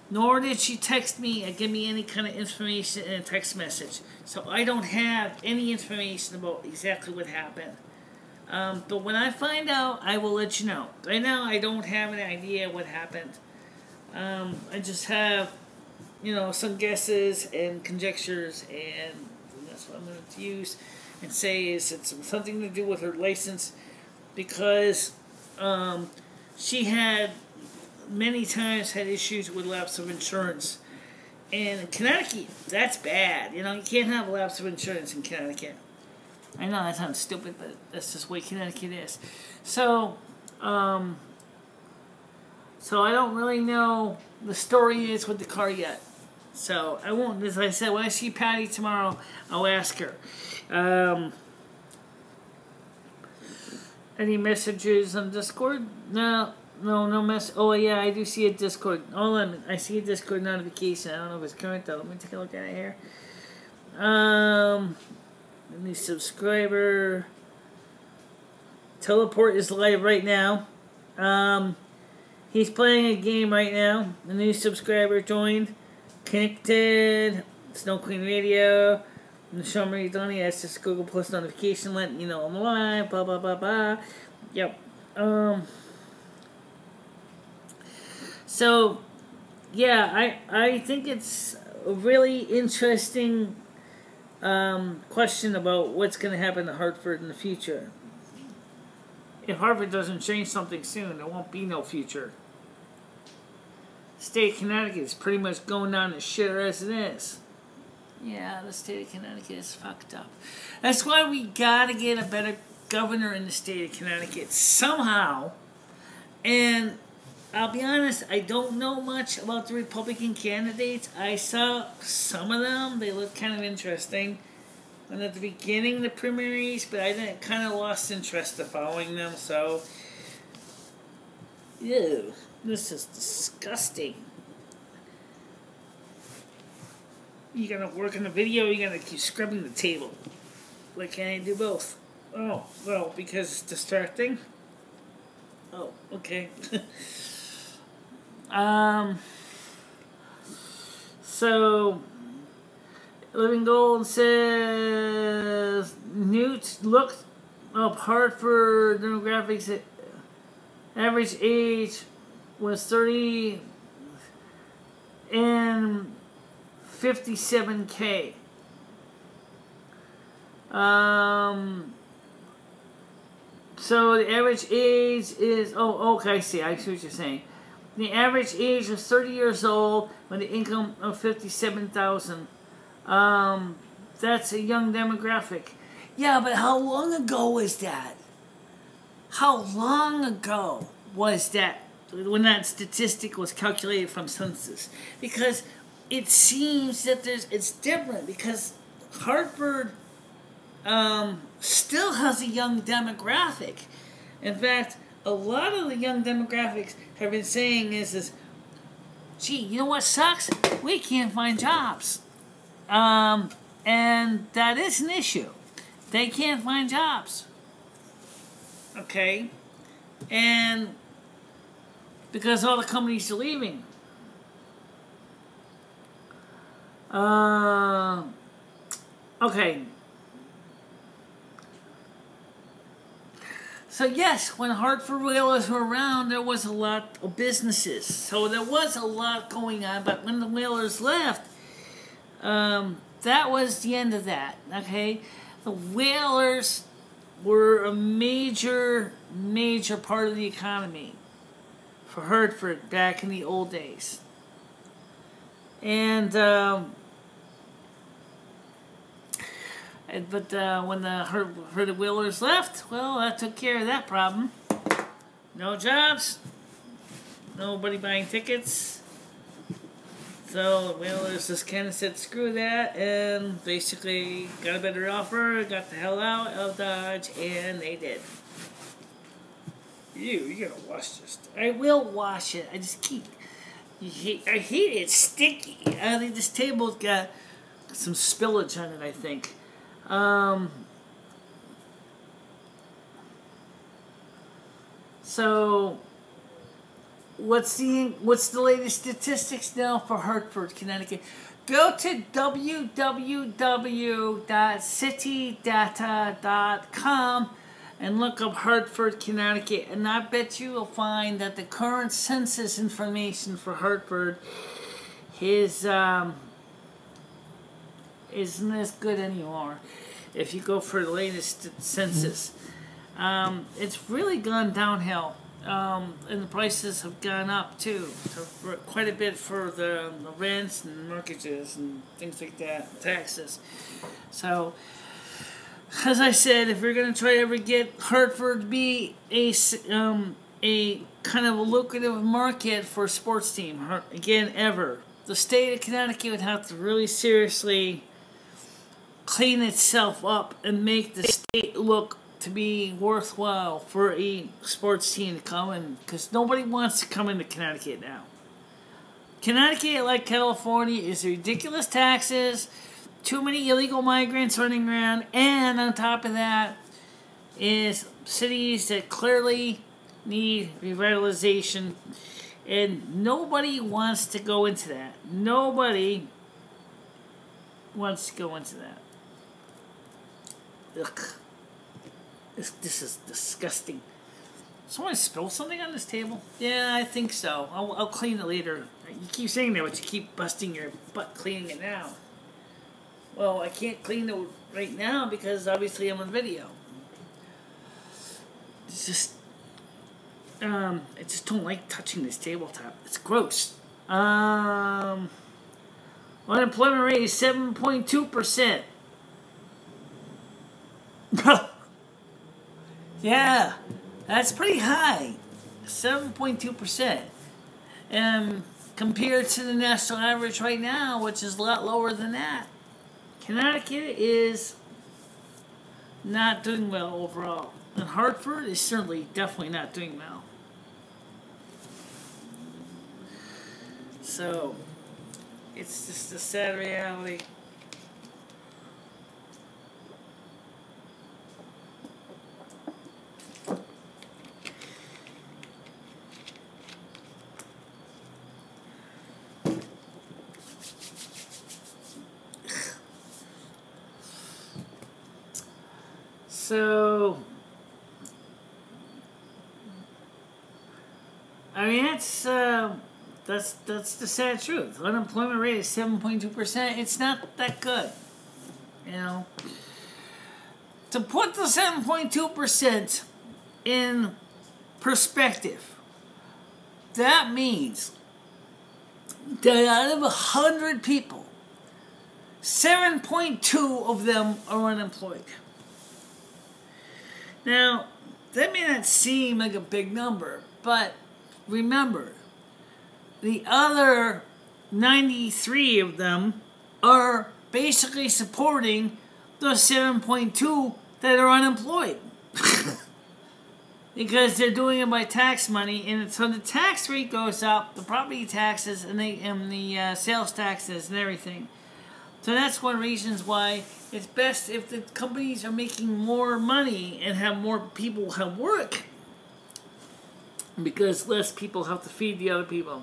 Nor did she text me and give me any kind of information in a text message. So I don't have any information about exactly what happened. But when I find out, I will let you know. Right now, I don't have an idea what happened. I just have, some guesses and conjectures, and that's what I'm going to use and say is it's something to do with her license, because she had many times had issues with lapse of insurance. And in Connecticut, that's bad. You can't have lapse of insurance in Connecticut. I know that sounds stupid, but that's just the way Connecticut is. So I don't really know the story is with the car yet. So I won't, as I said, when I see Patty tomorrow, I'll ask her. Any messages on Discord? No mess. Oh yeah, I do see a Discord. I see a Discord notification. I don't know if it's current though. Let me take a look at it here. New subscriber. Teleport is live right now. He's playing a game right now. A new subscriber joined. Connected. Snow Queen Radio. MicheleMarieDalene. That's just Google Plus notification letting you know I'm live. Blah blah blah blah. Yep. So, yeah, I think it's a really interesting question about what's going to happen to Hartford in the future. If Hartford doesn't change something soon, there won't be no future. The state of Connecticut is pretty much going down the shitter as it is. Yeah, the state of Connecticut is fucked up. That's why we got to get a better governor in the state of Connecticut somehow. And I'll be honest, I don't know much about the Republican candidates. I saw some of them. They look kind of interesting. And at the beginning of the primaries, but I kind of lost interest in following them, so... Ew, this is disgusting. You gonna work on the video, or you gonna keep scrubbing the table? Why can't I do both? Oh, well, because it's distracting? Oh, okay. So, Living Gold says, Newt looked up Hartford demographics. Average age was 30 and 57K. So the average age is, okay, I see what you're saying. The average age was 30 years old with an income of $57,000. That's a young demographic. Yeah, but how long ago was that? How long ago was that when that statistic was calculated from census? Because it seems that it's different, because Hartford still has a young demographic. In fact, a lot of the young demographics have been saying is, gee, you know what sucks? We can't find jobs. And that is an issue. They can't find jobs. Okay? And because all the companies are leaving. Okay. So yes, when Hartford Whalers were around, there was a lot of businesses. So there was a lot going on. But when the Whalers left, that was the end of that. Okay? The Whalers were a major part of the economy for Hartford back in the old days. And when the Whalers left, well, that took care of that problem. No jobs, nobody buying tickets. So the Whalers just kind of said, screw that, and basically got a better offer, got the hell out of Dodge, and they did. You gotta wash this. I will wash it. I just keep. I hate it. It's sticky. I think this table's got some spillage on it, I think. So what's the latest statistics now for Hartford, Connecticut? Go to www.citydata.com. and look up Hartford, Connecticut, and I bet you will find that the current census information for Hartford isn't as good anymore. If you go for the latest census, it's really gone downhill, and the prices have gone up too, for quite a bit for the rents and mortgages and things like that, taxes. So, as I said, if you're going to try to ever get Hartford to be a kind of a lucrative market for a sports team, again, ever, the state of Connecticut would have to really seriously clean itself up and make the state look to be worthwhile for a sports team to come in, because nobody wants to come into Connecticut now. Connecticut, like California, is ridiculous taxes, too many illegal migrants running around, and on top of that is cities that clearly need revitalization, and nobody wants to go into that. Nobody wants to go into that. Ugh. This is disgusting. Someone spill something on this table? Yeah, I think so. I'll clean it later. You keep saying that, but you keep busting your butt cleaning it now. Well, I can't clean it right now because obviously I'm on video. It's just, I just don't like touching this tabletop. It's gross. Unemployment rate is 7.2%. Yeah, that's pretty high. 7.2%. And compared to the national average right now, which is a lot lower than that, Connecticut is not doing well overall. And Hartford is certainly definitely not doing well. So, it's just a sad reality. So, I mean, that's the sad truth. Unemployment rate is 7.2%. It's not that good, you know. To put the 7.2% in perspective, that means that out of 100 people, 7.2 of them are unemployed. Now, that may not seem like a big number, but remember, the other 93 of them are basically supporting the 7.2 that are unemployed. Because they're doing it by tax money, and so the tax rate goes up, the property taxes and the sales taxes and everything. So that's one of the reasons why it's best if the companies are making more money and have more people have work, because less people have to feed the other people.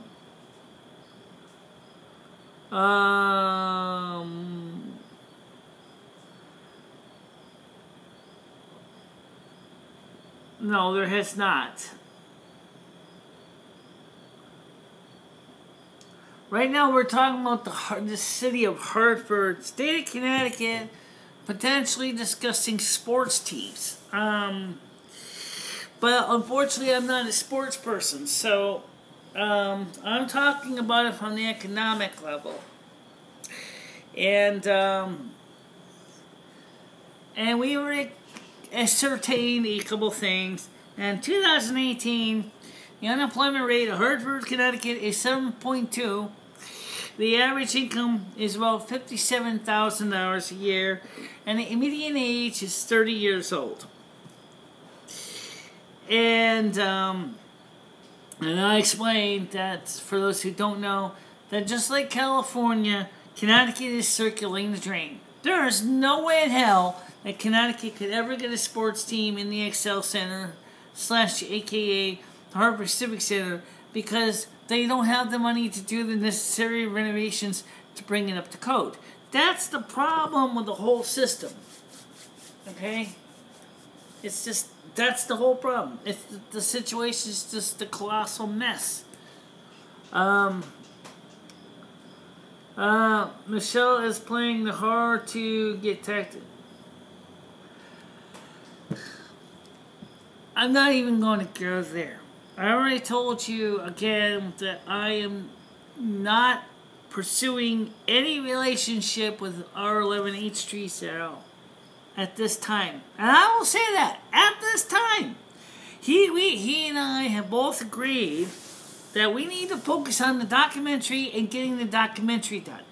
No, there has not. Right now we're talking about the city of Hartford, state of Connecticut, potentially discussing sports teams. But unfortunately I'm not a sports person, so I'm talking about it from the economic level. And we were ascertained a couple things. In 2018, the unemployment rate of Hartford, Connecticut is 7.2. The average income is about $57,000 a year, and the median age is 30 years old. And I explained that, for those who don't know, that just like California, Connecticut is circulating the drain. There is no way in hell that Connecticut could ever get a sports team in the Excel Center / AKA Hartford Civic Center, because they don't have the money to do the necessary renovations to bring it up to code. That's the problem with the whole system. Okay? It's just, that's the whole problem. It's the situation's just a colossal mess. Michelle is playing the hard to get tactic. I'm not even going to go there. I already told you again that I am not pursuing any relationship with R11H3 at all at this time. And I will say that at this time. He and I have both agreed that we need to focus on the documentary and getting the documentary done.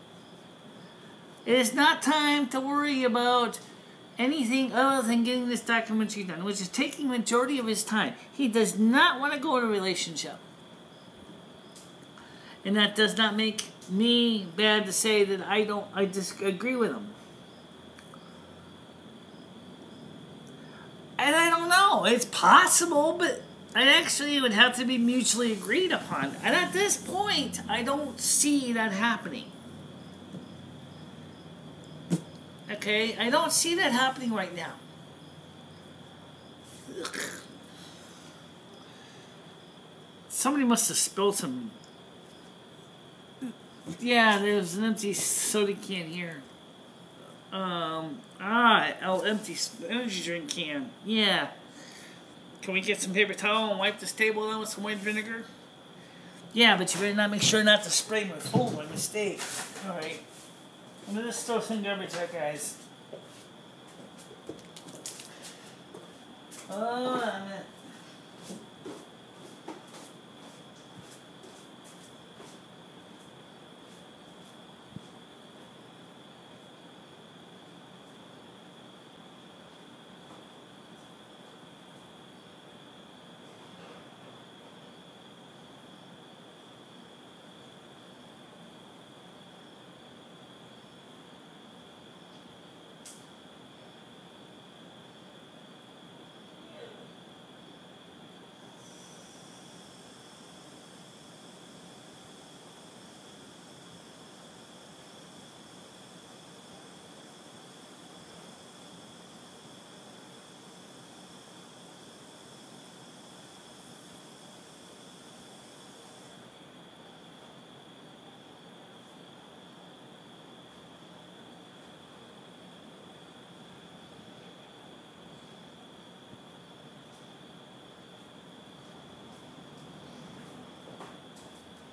It is not time to worry about anything other than getting this documentary done, which is taking the majority of his time. He does not want to go in a relationship. And that does not make me bad to say that I disagree with him. And I don't know, it's possible, but it actually would have to be mutually agreed upon. And at this point, I don't see that happening. Okay, I don't see that happening right now. Ugh. Somebody must have spilled some. Yeah, there's an empty soda can here. Empty energy drink can. Yeah. Can we get some paper towel and wipe this table down with some white vinegar? Yeah, but you better not make sure not to spray my food by mistake. Alright. I'm gonna just throw some garbage out, guys. Oh, I'm in.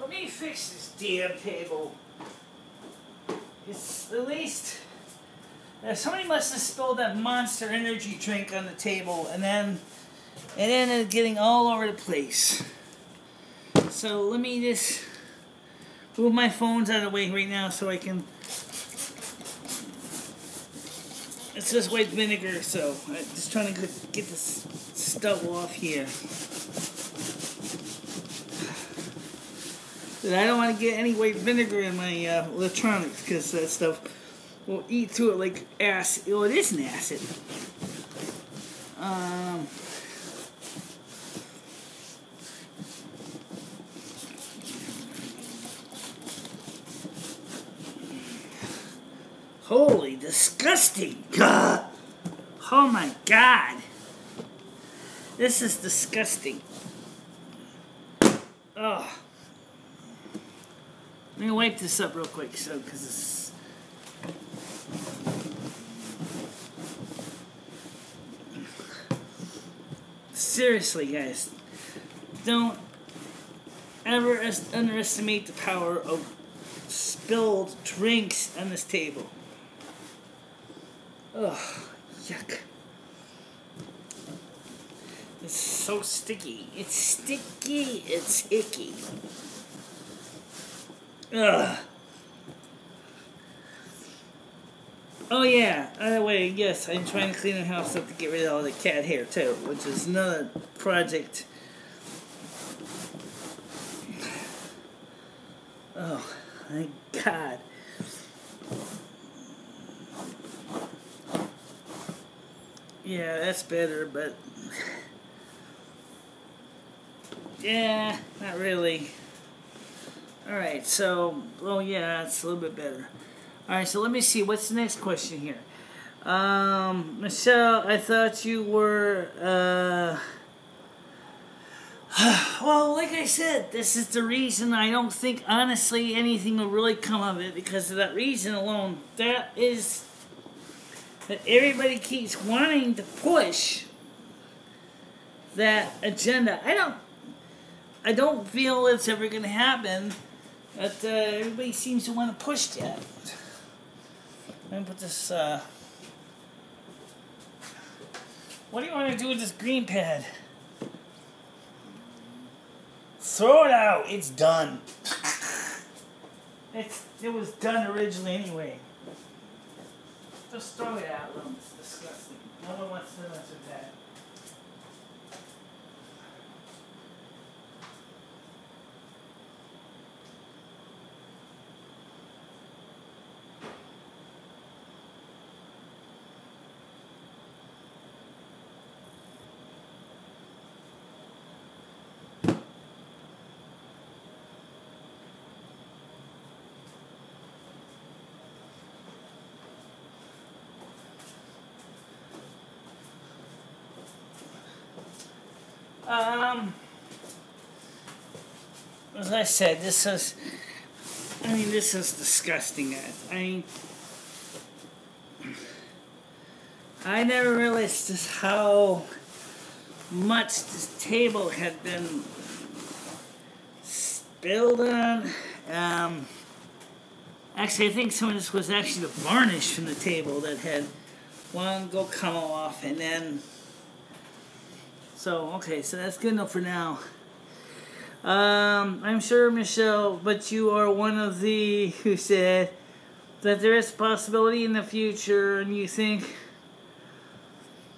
Let me fix this damn table. It's at least somebody must have spilled that Monster Energy drink on the table, and then it ended up getting all over the place. So let me just move my phones out of the way right now so I can. It's just white vinegar, so I'm just trying to get this stuff off here. I don't want to get any white vinegar in my electronics because that stuff will eat through it like acid. Well, it isn't acid. Holy disgusting! God. Oh my God! This is disgusting. Ugh. Let me wipe this up real quick, because it's... Seriously, guys, don't ever underestimate the power of spilled drinks on this table. Ugh, yuck. It's so sticky. It's sticky. It's icky. Ugh. Oh yeah, by the way, yes, I'm trying to clean the house up to get rid of all the cat hair too, which is another project. Oh, my God. Yeah, that's better, but... yeah, not really. Alright, so, well, yeah, it's a little bit better. Alright, so let me see, what's the next question here? Michelle, I thought you were, well, like I said, this is the reason I don't think, honestly, anything will really come of it, because of that reason alone. That is, that everybody keeps wanting to push that agenda. I don't feel it's ever going to happen, but everybody seems to want to push that. Let me put this, what do you want to do with this green pad? Throw it out. It's done. It was done originally anyway. Just throw it out. It's disgusting. No one wants to mess with that. As I said, this is disgusting, guys. I never realized just how much this table had been spilled on. Actually, I think some of this was actually the varnish from the table that had one go come off, and then... So, okay, so that's good enough for now. I'm sure, Michelle, but you are one of the who said that there is a possibility in the future, and you think...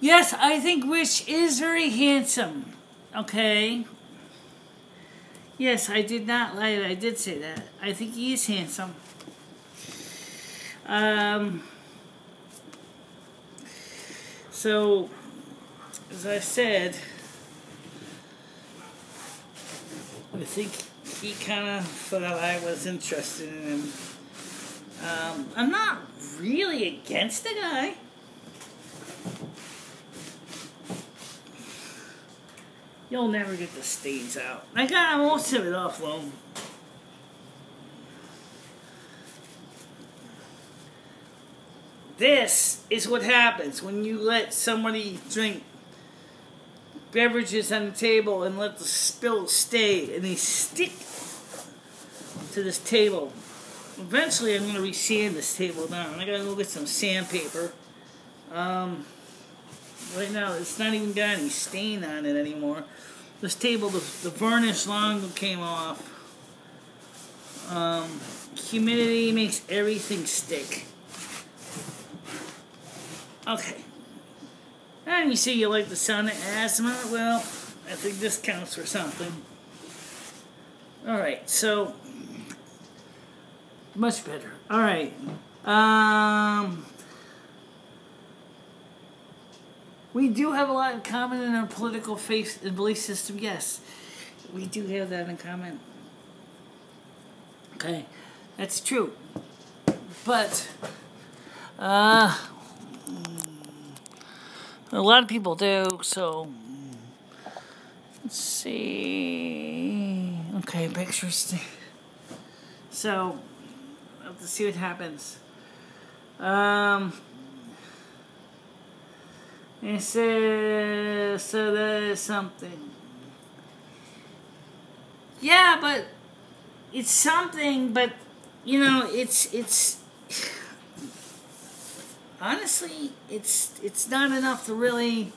Yes, I think Rich is very handsome, okay? Yes, I did not lie, I did say that. I think he is handsome. So, as I said, I think he kind of thought I was interested in him. I'm not really against the guy. You'll never get the stains out. I got most of it off, though. This is what happens when you let somebody drink beverages on the table and let the spill stay, and they stick to this table. Eventually, I'm going to re-sand this table down. I got to go get some sandpaper. Right now, it's not even got any stain on it anymore. This table, the varnish long came off. Humidity makes everything stick. Okay. And you say you like the sound of asthma? Well, I think this counts for something. Alright, so... Much better. Alright. We do have a lot in common in our political faith and belief system. Yes, we do have that in common. Okay, that's true. But, a lot of people do, so... Let's see... Okay, pictures. So, I'll have to see what happens. It says, so that is something. Yeah, but it's something, but, you know, it's honestly, it's not enough to really,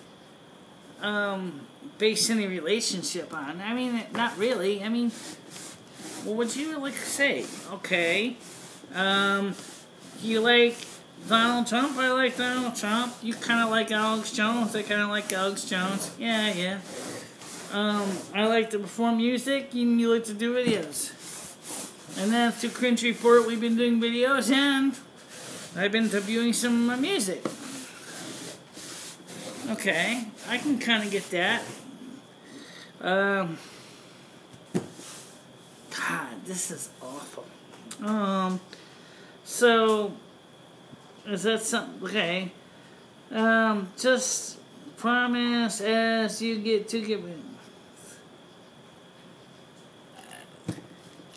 base any relationship on. I mean, not really. I mean, what would you like to say? Okay. You like Donald Trump? I like Donald Trump. You kind of like Alex Jones. I kind of like Alex Jones. Yeah. I like to perform music, and you like to do videos. And then through Cringe Report, we've been doing videos, and I've been reviewing some music. Okay, I can kind of get that. God, this is awful. So, is that something? Okay. Just promise as you get to get married.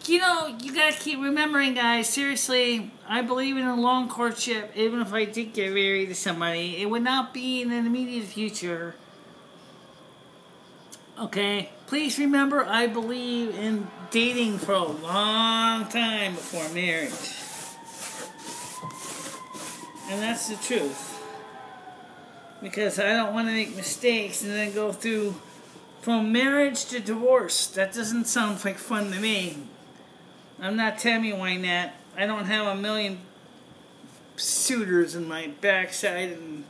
You know, you gotta keep remembering, guys, seriously, I believe in a long courtship. Even if I did get married to somebody, it would not be in an immediate future. Okay? Please remember, I believe in dating for a long time before marriage. And that's the truth. Because I don't want to make mistakes and then go through from marriage to divorce. That doesn't sound like fun to me. I'm not Tammy Wynette. I don't have a million suitors in my backside and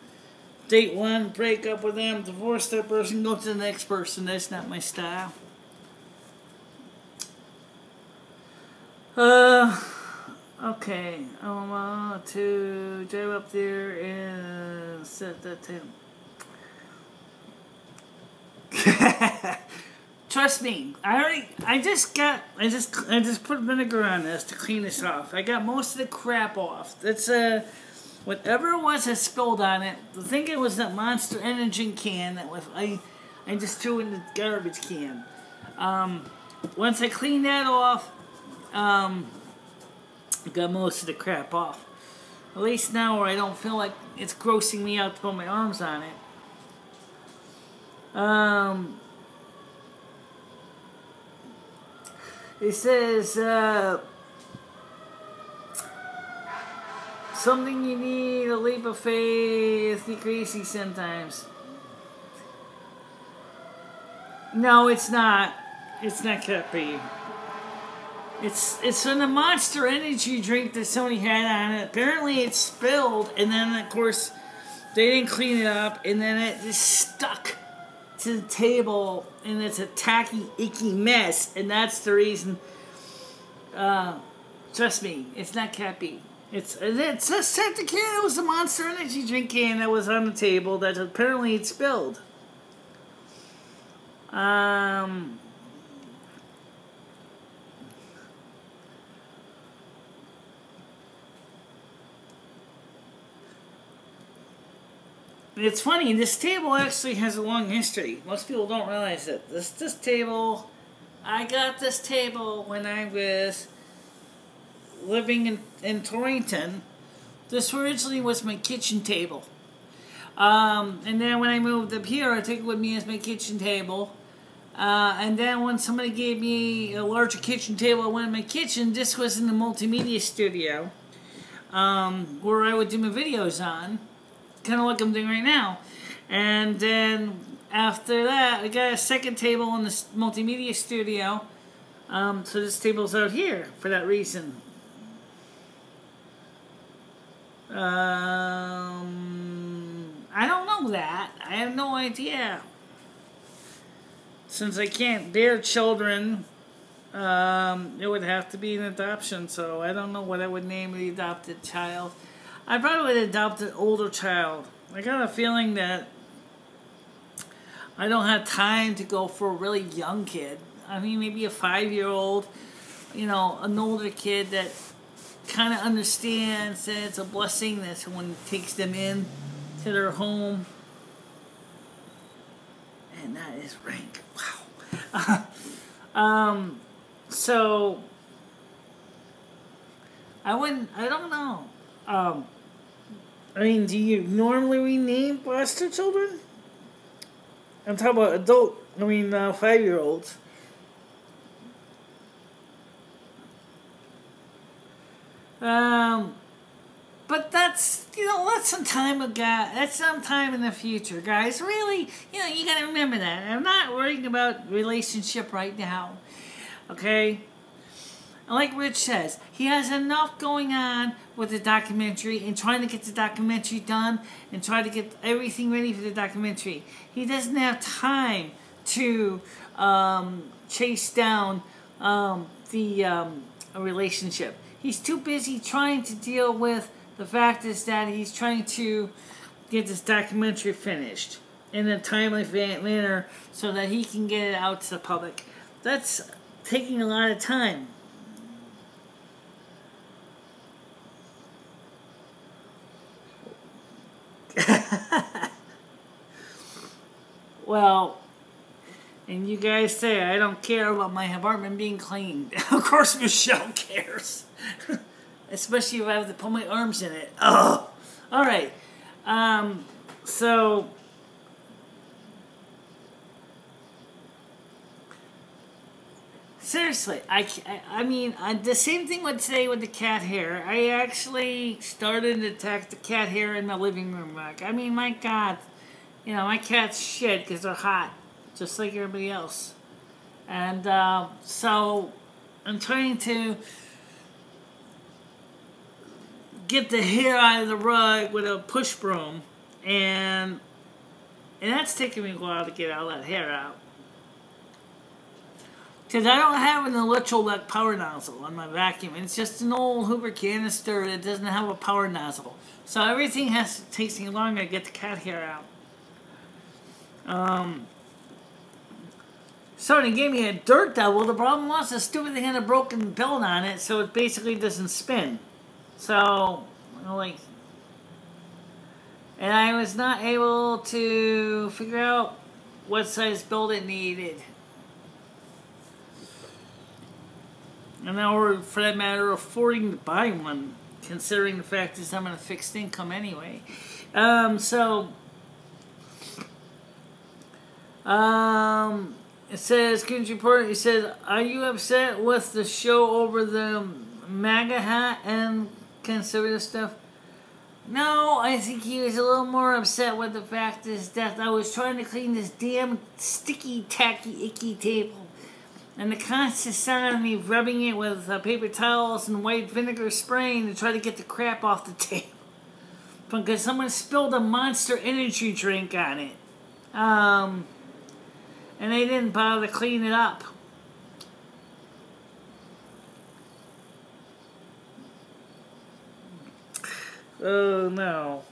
date one, break up with them, divorce that person, go to the next person. That's not my style. Okay. I want to drive up there and set that table. Trust me, I just put vinegar on this to clean this off. I got most of the crap off. That's whatever it was that spilled on it. I think it was that Monster Energy can that was I just threw in the garbage can. Once I cleaned that off, I got most of the crap off. At least now where I don't feel like it's grossing me out to put my arms on it. It says, something you need, a leap of faith, be crazy sometimes. No, it's not. It's not Capri. It's from the Monster Energy drink that Sony had on it. Apparently it spilled, and then, of course, they didn't clean it up, and then it just stuck to the table, and it's a tacky, icky mess, and that's the reason. Trust me, it's not Cappy. It's just set the can. It was the Monster Energy drink can that was on the table that apparently it spilled. It's funny, this table actually has a long history. Most people don't realize it. This table, I got this table when I was living in Torrington. This originally was my kitchen table. And then when I moved up here, I took it with me as my kitchen table. And then when somebody gave me a larger kitchen table, I went in my kitchen. This was in the multimedia studio, where I would do my videos on. Kind of like I'm doing right now. And then after that, I got a second table in the multimedia studio. So this table's out here for that reason. I don't know that. I have no idea. Since I can't bear children, it would have to be an adoption. So I don't know what I would name the adopted child. I probably would adopt an older child. I got a feeling that I don't have time to go for a really young kid. I mean, maybe a 5-year-old, you know, an older kid that kind of understands that it's a blessing that someone takes them in to their home. And that is rank. Wow. So, I don't know. I mean, do you normally rename foster children? I'm talking about 5-year-olds. But that's, that's some time ago. That's some time in the future, guys. Really, you gotta remember that. I'm not worrying about relationship right now. Okay? Like Rich says, he has enough going on with the documentary and trying to get the documentary done and try to get everything ready for the documentary. He doesn't have time to chase down a relationship. He's too busy trying to deal with the fact is that he's trying to get this documentary finished in a timely manner so that he can get it out to the public. That's taking a lot of time. Well, and you guys say I don't care about my apartment being cleaned. Of course Michele cares. Especially if I have to put my arms in it. Oh! Alright. So... Seriously, I mean, the same thing would say with the cat hair. I actually started to attack the cat hair in my living room rack. I mean, my God. You know, my cats shit because they're hot. Just like everybody else. And, so, I'm trying to get the hair out of the rug with a push broom. And that's taking me a while to get all that hair out. Because I don't have an electrolytic power nozzle on my vacuum. It's just an old Hoover canister that doesn't have a power nozzle. So everything takes me longer to get the cat hair out. So they gave me a dirt devil. The problem was the stupid thing had a broken belt on it, so it basically doesn't spin. So, like... And I was not able to figure out what size belt it needed. And or for that matter, affording to buy one, considering the fact that I'm on a fixed income anyway. It says, couldn't you report? It says, are you upset with the show over the MAGA hat and conservative stuff? No, I think he was a little more upset with the fact is that I was trying to clean this damn sticky, tacky, icky table. And the constant sound of me rubbing it with paper towels and white vinegar spraying to try to get the crap off the table. Because someone spilled a Monster Energy drink on it. And they didn't bother to clean it up. Oh, no.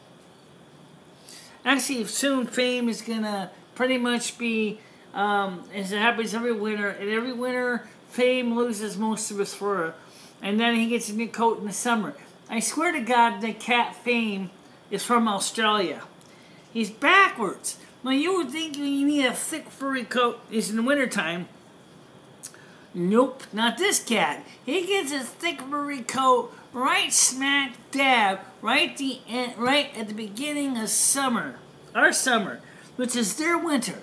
Actually, soon Fame is going to pretty much be... as it happens every winter, and every winter Fame loses most of his fur, and then he gets a new coat in the summer. I swear to God, the cat Fame is from Australia. He's backwards. Now you would think you need a thick furry coat is in the wintertime. Nope, not this cat. He gets a thick furry coat right smack dab, right at the beginning of summer, our summer, which is their winter.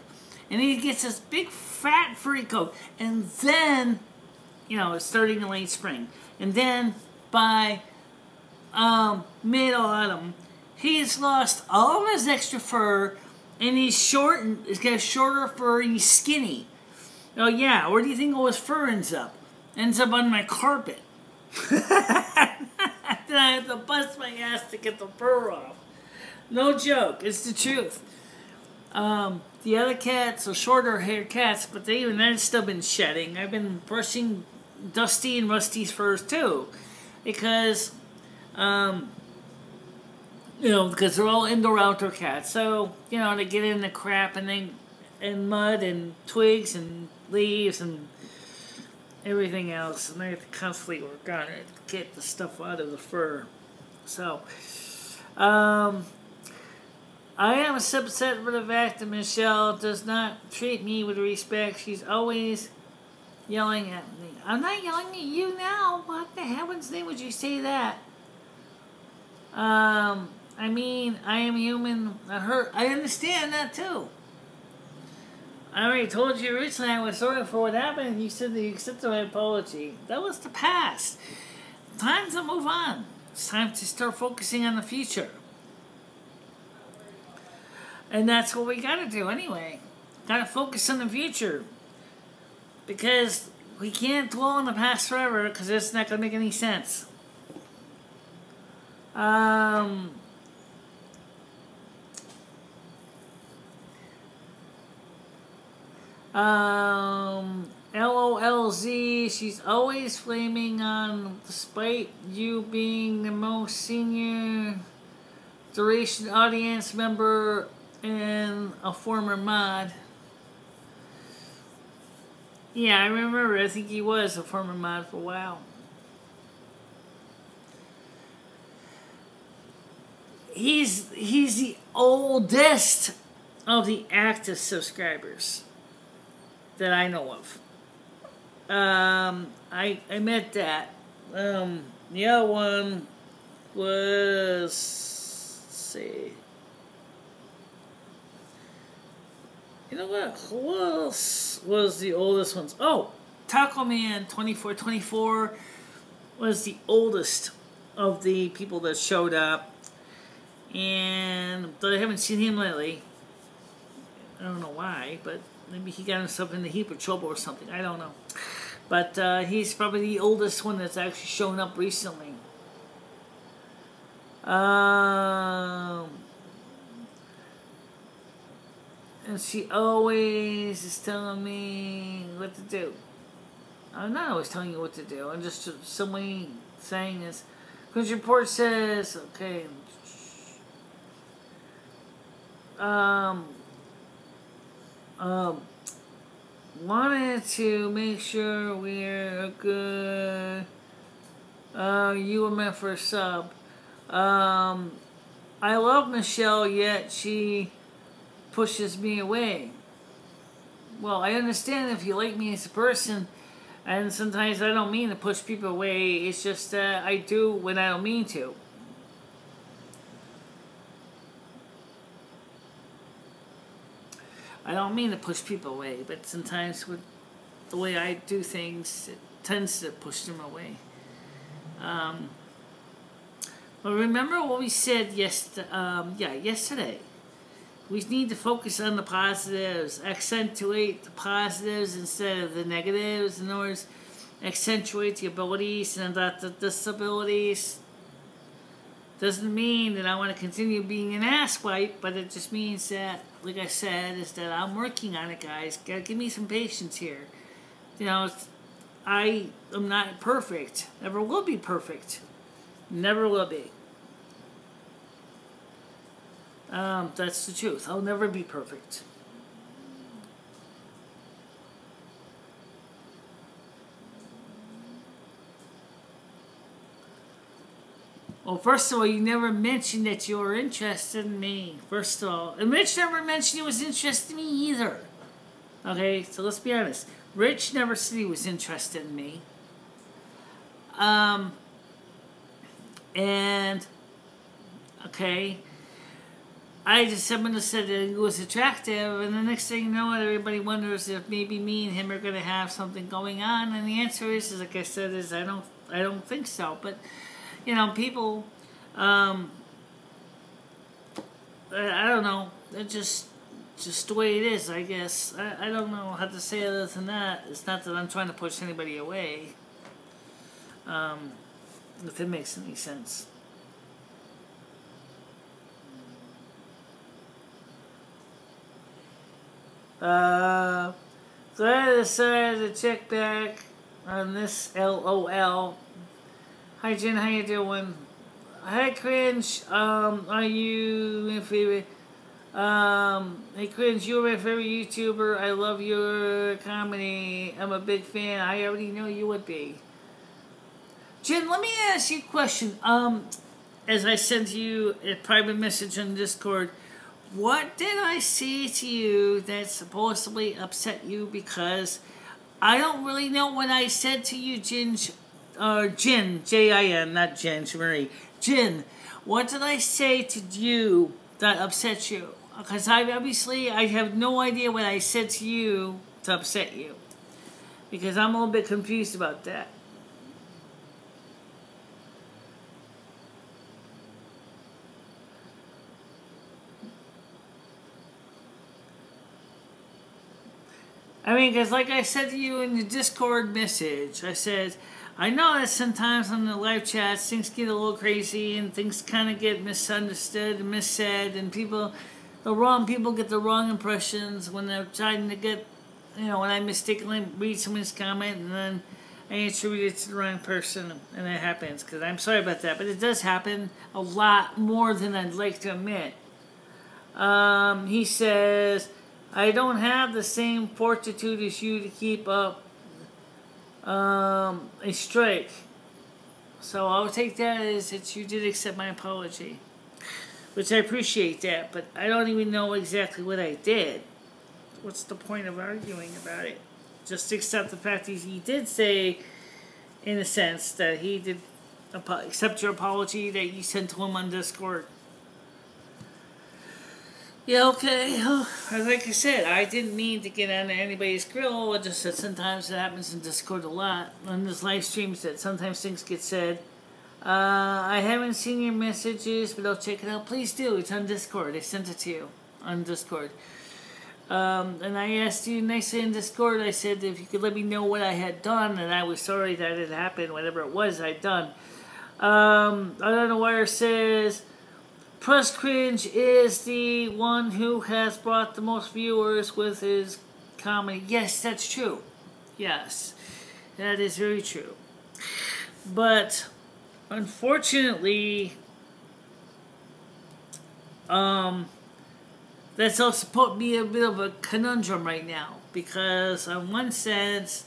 And he gets this big fat furry coat. And then, you know, it's starting in late spring. And then by mid-autumn, he's lost all of his extra fur. And he's he's got shorter fur and he's skinny. Oh yeah, where do you think all his fur ends up? Ends up on my carpet. Then I have to bust my ass to get the fur off. No joke, it's the truth. The other cats are shorter haired cats, but they've still been shedding. I've been brushing Dusty and Rusty's furs too, because, because they're all indoor-outdoor cats. So, they get in the crap and mud and twigs and leaves and everything else, and they have to constantly work on it to get the stuff out of the fur. So, I am upset with the fact that Michele does not treat me with respect. She's always yelling at me. I'm not yelling at you now. What the heaven's name would you say that? I mean, I am human. I understand that too. I already told you originally I was sorry for what happened, and you said that you accepted my apology. That was the past. Time to move on. It's time to start focusing on the future. And that's what we gotta do anyway. Gotta focus on the future. Because we can't dwell on the past forever, because it's not gonna make any sense. LOLZ, she's always flaming on, despite you being the most senior duration audience member and a former mod. Yeah, I remember. I think he was a former mod for a while. He's the oldest of the active subscribers that I know of. I met that. The other one was, let's see. You know what? Who else was the oldest ones? Oh, Taco Man 2424 was the oldest of the people that showed up. And but I haven't seen him lately. I don't know why, but maybe he got himself in a heap of trouble or something. I don't know. But he's probably the oldest one that's actually shown up recently. And she always is telling me what to do. I'm not always telling you what to do. I'm just simply saying this. Because your report says, okay. Wanted to make sure we're good. You were meant for a sub. I love Michelle, yet she pushes me away. Well, I understand if you like me as a person, and sometimes I don't mean to push people away. It's just that I do when I don't mean to. I don't mean to push people away, but sometimes with the way I do things, it tends to push them away. But remember what we said yesterday. We need to focus on the positives, accentuate the positives instead of the negatives. In other words, accentuate the abilities and not the disabilities. Doesn't mean that I want to continue being an asswipe, but it just means that, like I said, is that I'm working on it, guys. Gotta give me some patience here. You know, I am not perfect. Never will be perfect. Never will be. That's the truth. I'll never be perfect. Well, first of all, you never mentioned that you were interested in me. First of all. And Rich never mentioned he was interested in me either. Okay, so let's be honest. Rich never said he was interested in me. Okay. I just happened to say that he was attractive, and the next thing you know, everybody wonders if maybe me and him are going to have something going on, and the answer is like I said, is I don't think so. But you know, people, I don't know. It's just the way it is, I guess. I don't know how to say other than that. It's not that I'm trying to push anybody away. If it makes any sense. So I decided to check back on this LOL. Hi Jen, how you doing? Hi Cringe, are you my favorite? Hey Cringe, you're my favorite YouTuber. I love your comedy. I'm a big fan. I already knew you would be. Jen, let me ask you a question. As I sent you a private message on Discord, what did I say to you that supposedly upset you? Because I don't really know what I said to you, Jen, J-I-N, not Jen, Marie. Jen, what did I say to you that upset you? Because I have no idea what I said to you to upset you. Because I'm a little bit confused about that. I mean, because like I said to you in the Discord message, I said, I know that sometimes on the live chats things get a little crazy and things kind of get misunderstood and missaid, and the wrong people get the wrong impressions when they're trying to get, you know, when I mistakenly read someone's comment and then I attribute it to the wrong person, and that happens, because I'm sorry about that, but it does happen a lot more than I'd like to admit. He says, I don't have the same fortitude as you to keep up a strike. So I'll take that as that you did accept my apology. which I appreciate that, but I don't even know exactly what I did. What's the point of arguing about it? Just accept the fact that he did say, in a sense, that he did accept your apology that you sent to him on Discord. Yeah, okay. Like I said, I didn't mean to get under anybody's grill. I just said sometimes it happens in Discord a lot. On this live stream, that sometimes things get said. I haven't seen your messages, but I'll check it out. Please do. It's on Discord. I sent it to you on Discord. And I asked you nicely in Discord, I said if you could let me know what I had done, and I was sorry that it happened, whatever it was I'd done. I don't know where it says, Press Cringe is the one who has brought the most viewers with his comedy. Yes, that's true. Yes, that is very true. But, unfortunately, that's also put me in a bit of a conundrum right now, because in one sense,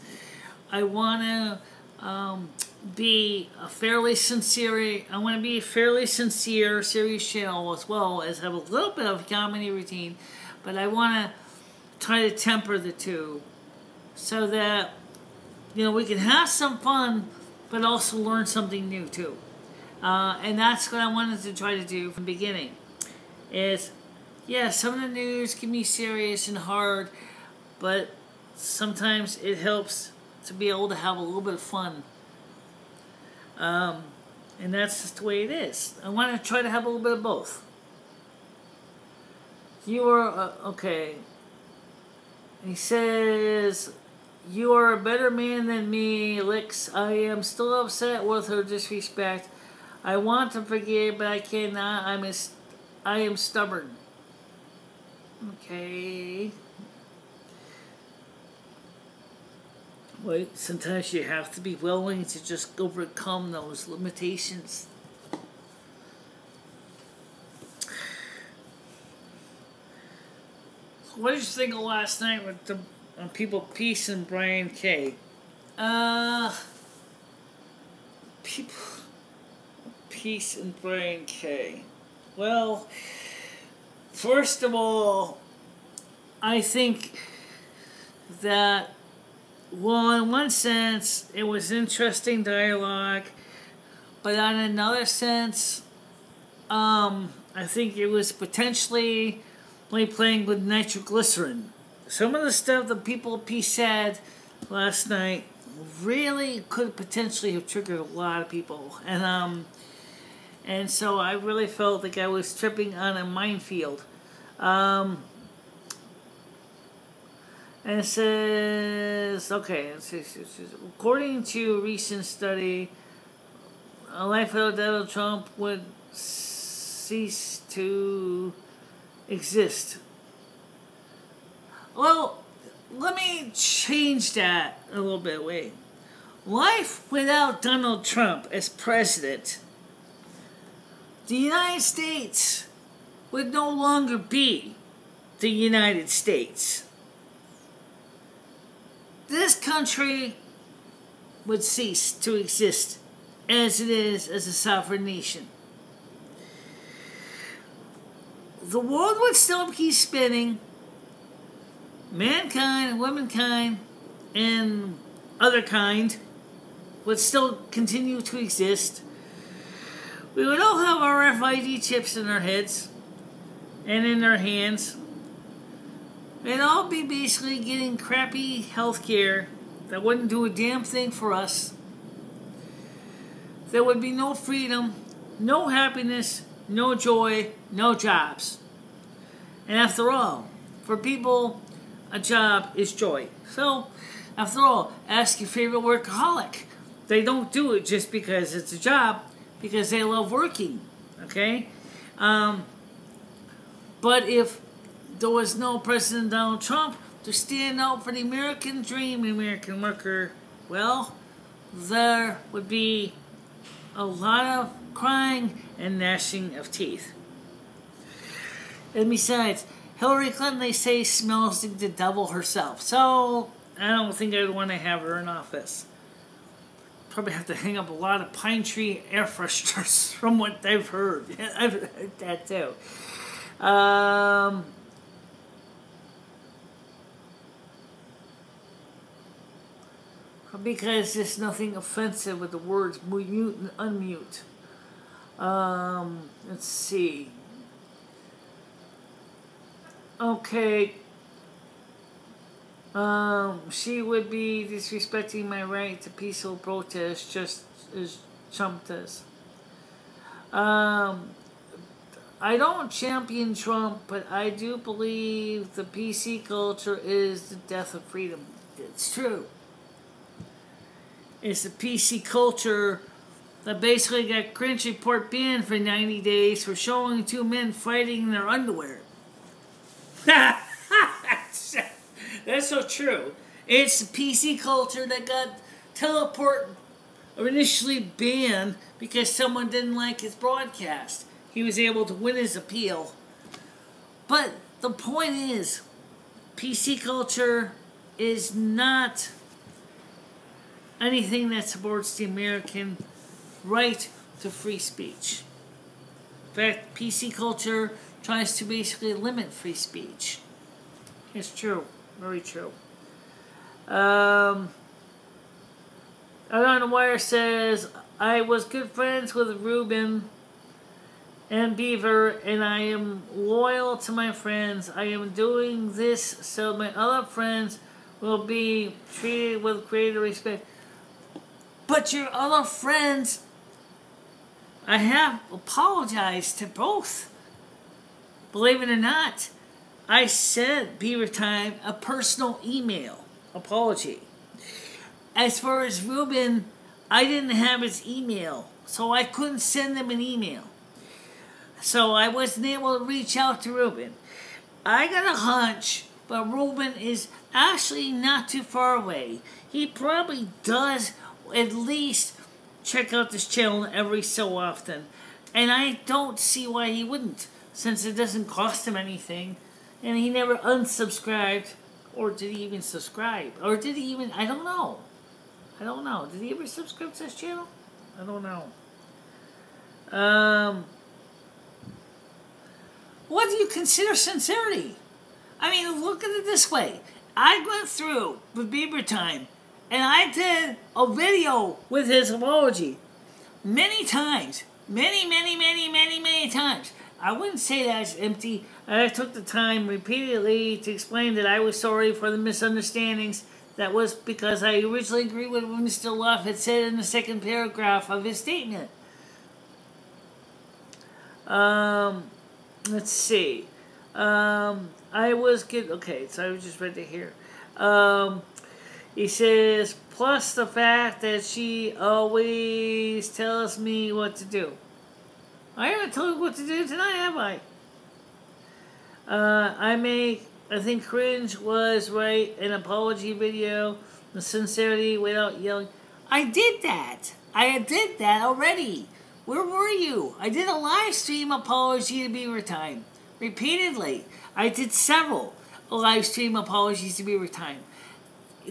I want to be a fairly sincere, serious channel, as well as have a little bit of a comedy routine, but I want to try to temper the two, so that, we can have some fun, but also learn something new too. And that's what I wanted to try to do from the beginning, is, yeah, some of the news can be serious and hard, but sometimes it helps to be able to have a little bit of fun. And that's just the way it is. I want to try to have a little bit of both. You are, okay. He says, you are a better man than me, Licks. I am still upset with her disrespect. I want to forgive, but I cannot. I am stubborn. Okay. Wait, sometimes you have to be willing to just overcome those limitations. What did you think of last night with the people Peace and Brian K? People Peace and Brian K. Well, first of all, I think that, well, in one sense, it was interesting dialogue, but on another sense, I think it was potentially like playing with nitroglycerin. Some of the stuff that people Peace said last night really could potentially have triggered a lot of people, and so I really felt like I was tripping on a minefield. And it says, okay, according to a recent study, a life without Donald Trump would cease to exist. Well, let me change that a little bit. Wait. Life without Donald Trump as president, the United States would no longer be the United States. This country would cease to exist as it is as a sovereign nation. The world would still keep spinning. Mankind, womankind, and other kind would still continue to exist. We would all have our RFID chips in our heads and in our hands. We'd all be basically getting crappy health care that wouldn't do a damn thing for us. There would be no freedom, no happiness, no joy, no jobs. And after all, for people, a job is joy. So, after all, ask your favorite workaholic. They don't do it just because it's a job, because they love working, okay? But if there was no President Donald Trump to stand out for the American dream, the American worker, well, there would be a lot of crying and gnashing of teeth. And besides, Hillary Clinton, they say, smells like the devil herself. So, I don't think I'd want to have her in office. probably have to hang up a lot of pine tree air fresheners from what I've heard. I've heard that too. Because there's nothing offensive with the words mute and unmute. Let's see. Okay. She would be disrespecting my right to peaceful protest just as Trump does. I don't champion Trump, but I do believe the PC culture is the death of freedom. It's true. It's the PC culture that basically got Cringe Report banned for 90 days for showing two men fighting in their underwear. That's so true. It's the PC culture that got Teleport initially banned because someone didn't like his broadcast. He was able to win his appeal. But the point is, PC culture is not anything that supports the American right to free speech. In fact, PC culture tries to basically limit free speech. It's true. Very true. Out on the Wire says, I was good friends with Ruben and Beaver, and I am loyal to my friends. I am doing this so my other friends will be treated with greater respect. But your other friends, I have apologized to both. Believe it or not, I sent Beaver Time a personal email apology. As far as Ruben, I didn't have his email, so I couldn't send him an email. So I wasn't able to reach out to Ruben. I got a hunch, but Ruben is actually not too far away. He probably does at least check out this channel every so often. And I don't see why he wouldn't, since it doesn't cost him anything. And he never unsubscribed, or did he even subscribe? Or did he even, I don't know. I don't know. Did he ever subscribe to this channel? I don't know. What do you consider sincerity? I mean, look at it this way. I went through with Beaver Time, and I did a video with his apology. Many times. Many times. I wouldn't say that it's empty. I took the time repeatedly to explain that I was sorry for the misunderstandings. That was because I originally agreed with what Mr. Luff had said in the second paragraph of his statement. Let's see. I was good. Okay, so I was just read it here. He says, plus the fact that she always tells me what to do. I haven't told you what to do tonight, have I? I think Cringe was right, an apology video, the sincerity without yelling. I did that. I did that already. Where were you? I did a live stream apology to Beaver Time. Repeatedly. I did several live stream apologies to Beaver Time.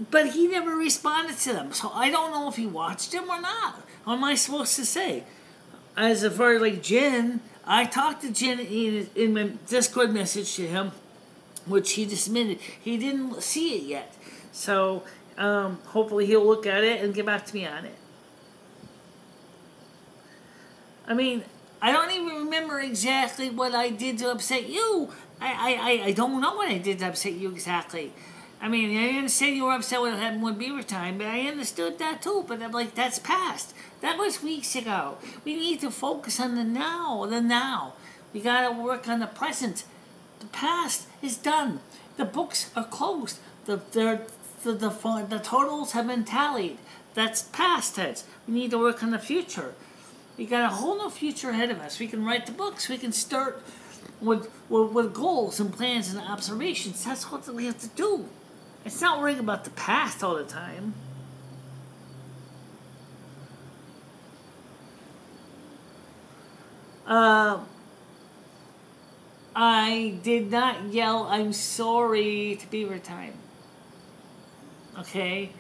But he never responded to them. So I don't know if he watched them or not. What am I supposed to say? As far as like Jen, I talked to Jen in my Discord message to him, which he dismissed. He didn't see it yet. So hopefully he'll look at it and get back to me on it. I mean, I don't even remember exactly what I did to upset you. I don't know what I did to upset you exactly. I mean, I understand you were upset with what happened with Beaver Time, but I understood that too. But I'm like, that's past. That was weeks ago. We need to focus on the now, We gotta work on the present. The past is done. The books are closed. The totals have been tallied. That's past tense. We need to work on the future. We got a whole new future ahead of us. We can write the books. We can start with goals and plans and observations. That's what we have to do. It's not worrying about the past all the time. I did not yell, I'm sorry, to Beaver Time. Okay?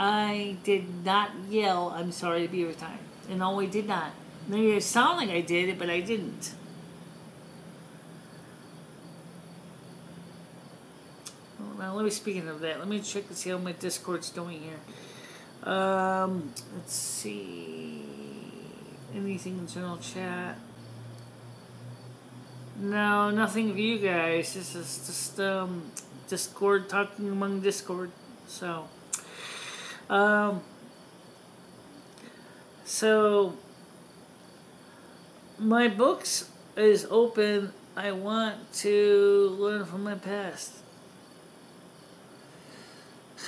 I did not yell, "I'm sorry to be retired." And no, I did not. Maybe it sounded like I did it, but I didn't. Now, let me, speaking of that, let me check and see how my Discord's doing here. Let's see. Anything in general chat? No, nothing of you guys. This is just Discord, talking among Discord. So, my books is open. I want to learn from my past.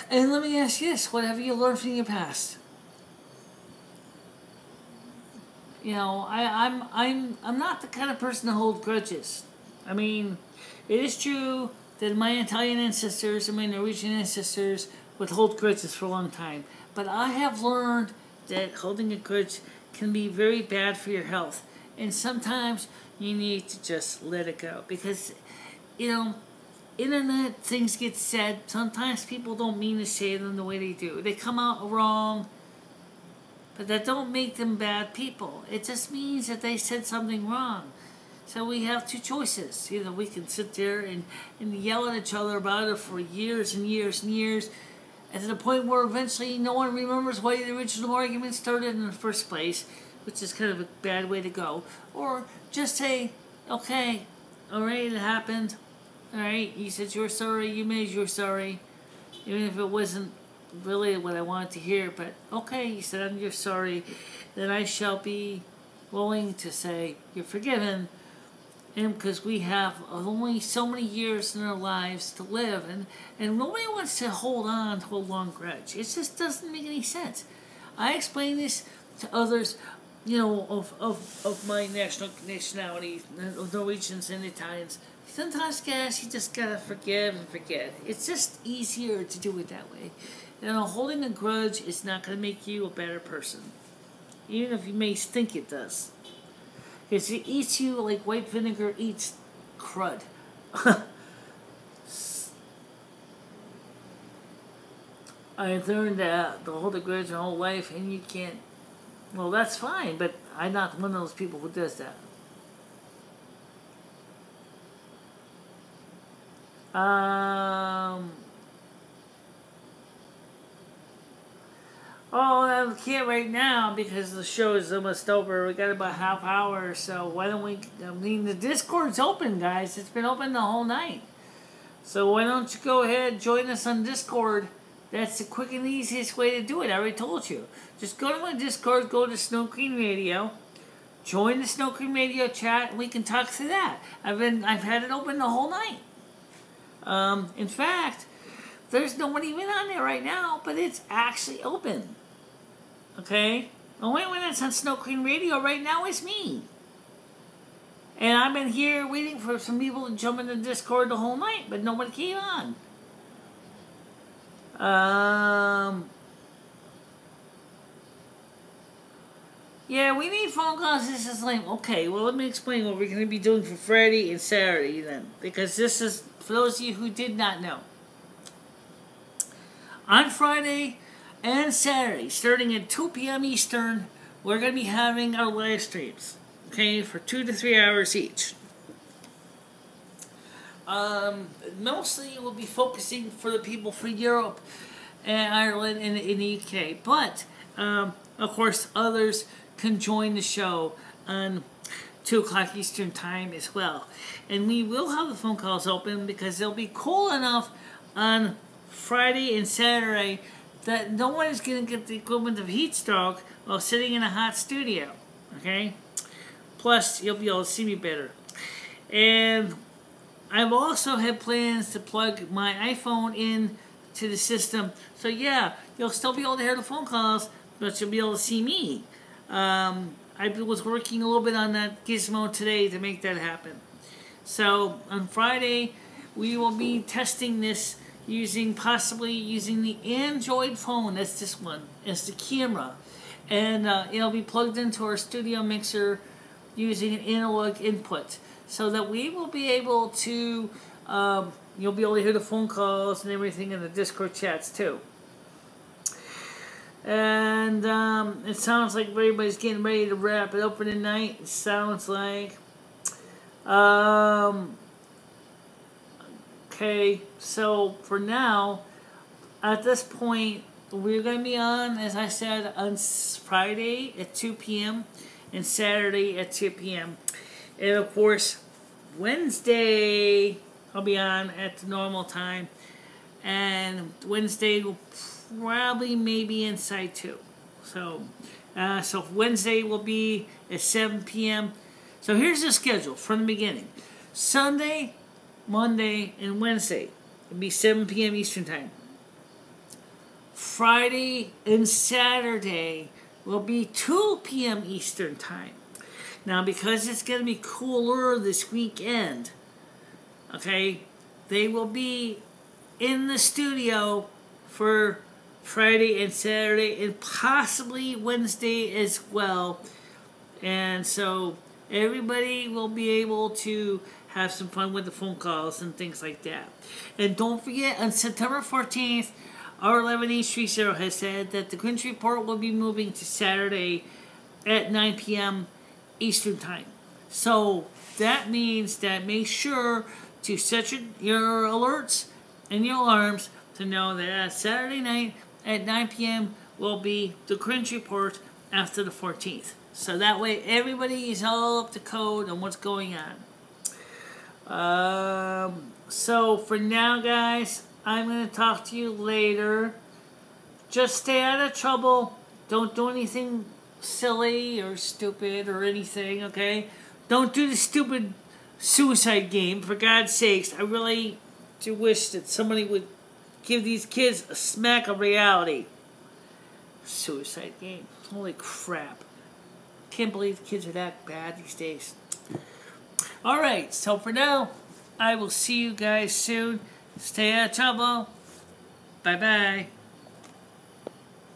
And let me ask you this: what have you learned from your past? You know, I'm not the kind of person to hold grudges. I mean, it is true that my Italian ancestors and my Norwegian ancestors would hold grudges for a long time. But I have learned that holding a grudge can be very bad for your health. And sometimes you need to just let it go. Because, you know, internet things get said. Sometimes people don't mean to say them the way they do. They come out wrong. But that don't make them bad people. It just means that they said something wrong. So we have two choices. Either we can sit there and yell at each other about it for years and years and years, and to the point where eventually no one remembers why the original argument started in the first place, which is kind of a bad way to go. Or just say, okay, alright, it happened. Alright, you said you were sorry, you made you were sorry. Even if it wasn't really what I wanted to hear, but okay, you said you're sorry, then I shall be willing to say you're forgiven, and because we have only so many years in our lives to live, and nobody wants to hold on to a long grudge. It just doesn't make any sense. I explain this to others, you know, of my nationality, Norwegians and Italians. Sometimes, guys, you just gotta forgive and forget. It's just easier to do it that way. You know, holding a grudge is not going to make you a better person. Even if you may think it does. Because it eats you like white vinegar eats crud. I learned that to hold a grudge my whole life, and you can't. Well, that's fine, but I'm not one of those people who does that. Oh, I can't right now because the show is almost over. We got about half hour or so. Why don't we... I mean, the Discord's open, guys. It's been open the whole night. So why don't you go ahead, join us on Discord. That's the quick and easiest way to do it. I already told you. Just go to my Discord, go to Snow Queen Radio. Join the Snow Queen Radio chat, and we can talk through that. I've had it open the whole night. In fact, there's nobody even on there right now, but it's actually open. Okay? The only one that's on Snow Queen Radio right now is me. And I've been here waiting for some people to jump in the Discord the whole night, but nobody came on. Yeah, we need phone calls. This is lame. Okay, well, let me explain what we're going to be doing for Friday and Saturday then. Because this is, for those of you who did not know. On Friday and Saturday, starting at 2 p.m. Eastern, we're going to be having our live streams. Okay, for 2 to 3 hours each. Mostly we'll be focusing for the people for Europe and Ireland and in the UK. But, of course, others can join the show on 2 o'clock Eastern time as well. And we will have the phone calls open because they'll be cool enough on Friday and Saturday that no one is going to get the equivalent of heat stroke while sitting in a hot studio. Okay? Plus, you'll be able to see me better. And I've also had plans to plug my iPhone in to the system. So yeah, you'll still be able to hear the phone calls, but you'll be able to see me. I was working a little bit on that gizmo today to make that happen. So on Friday, we will be testing this possibly using the Android phone. That's this one. It's the camera. And it'll be plugged into our studio mixer using an analog input. So that we will be able to, you'll be able to hear the phone calls and everything in the Discord chats too. And it sounds like everybody's getting ready to wrap it up for the night. It sounds like. Okay, so for now, at this point, we're going to be on, as I said, on Friday at 2 p.m. and Saturday at 2 p.m. And of course, Wednesday, I'll be on at the normal time. And Wednesday will probably maybe inside too. So Wednesday will be at 7 p.m. So here's the schedule from the beginning. Sunday, Monday, and Wednesday will be 7 p.m. Eastern Time. Friday and Saturday will be 2 p.m. Eastern Time. Now, because it's going to be cooler this weekend, okay, they will be in the studio for Friday and Saturday and possibly Wednesday as well. And so everybody will be able to have some fun with the phone calls and things like that. And don't forget, on September 14th, our 11830 has said that the Grinch Report will be moving to Saturday at 9 p.m. Eastern Time. So that means that make sure to set your alerts and your alarms to know that Saturday night at 9 p.m. will be the Grinch Report after the 14th. So that way everybody is all up to code on what's going on. So for now, guys, I'm going to talk to you later. Just stay out of trouble. Don't do anything silly or stupid or anything, okay? Don't do the stupid suicide game, for God's sakes. I really do wish that somebody would give these kids a smack of reality. Suicide game. Holy crap. Can't believe kids are that bad these days. Alright, so for now, I will see you guys soon. Stay out of trouble. Bye-bye.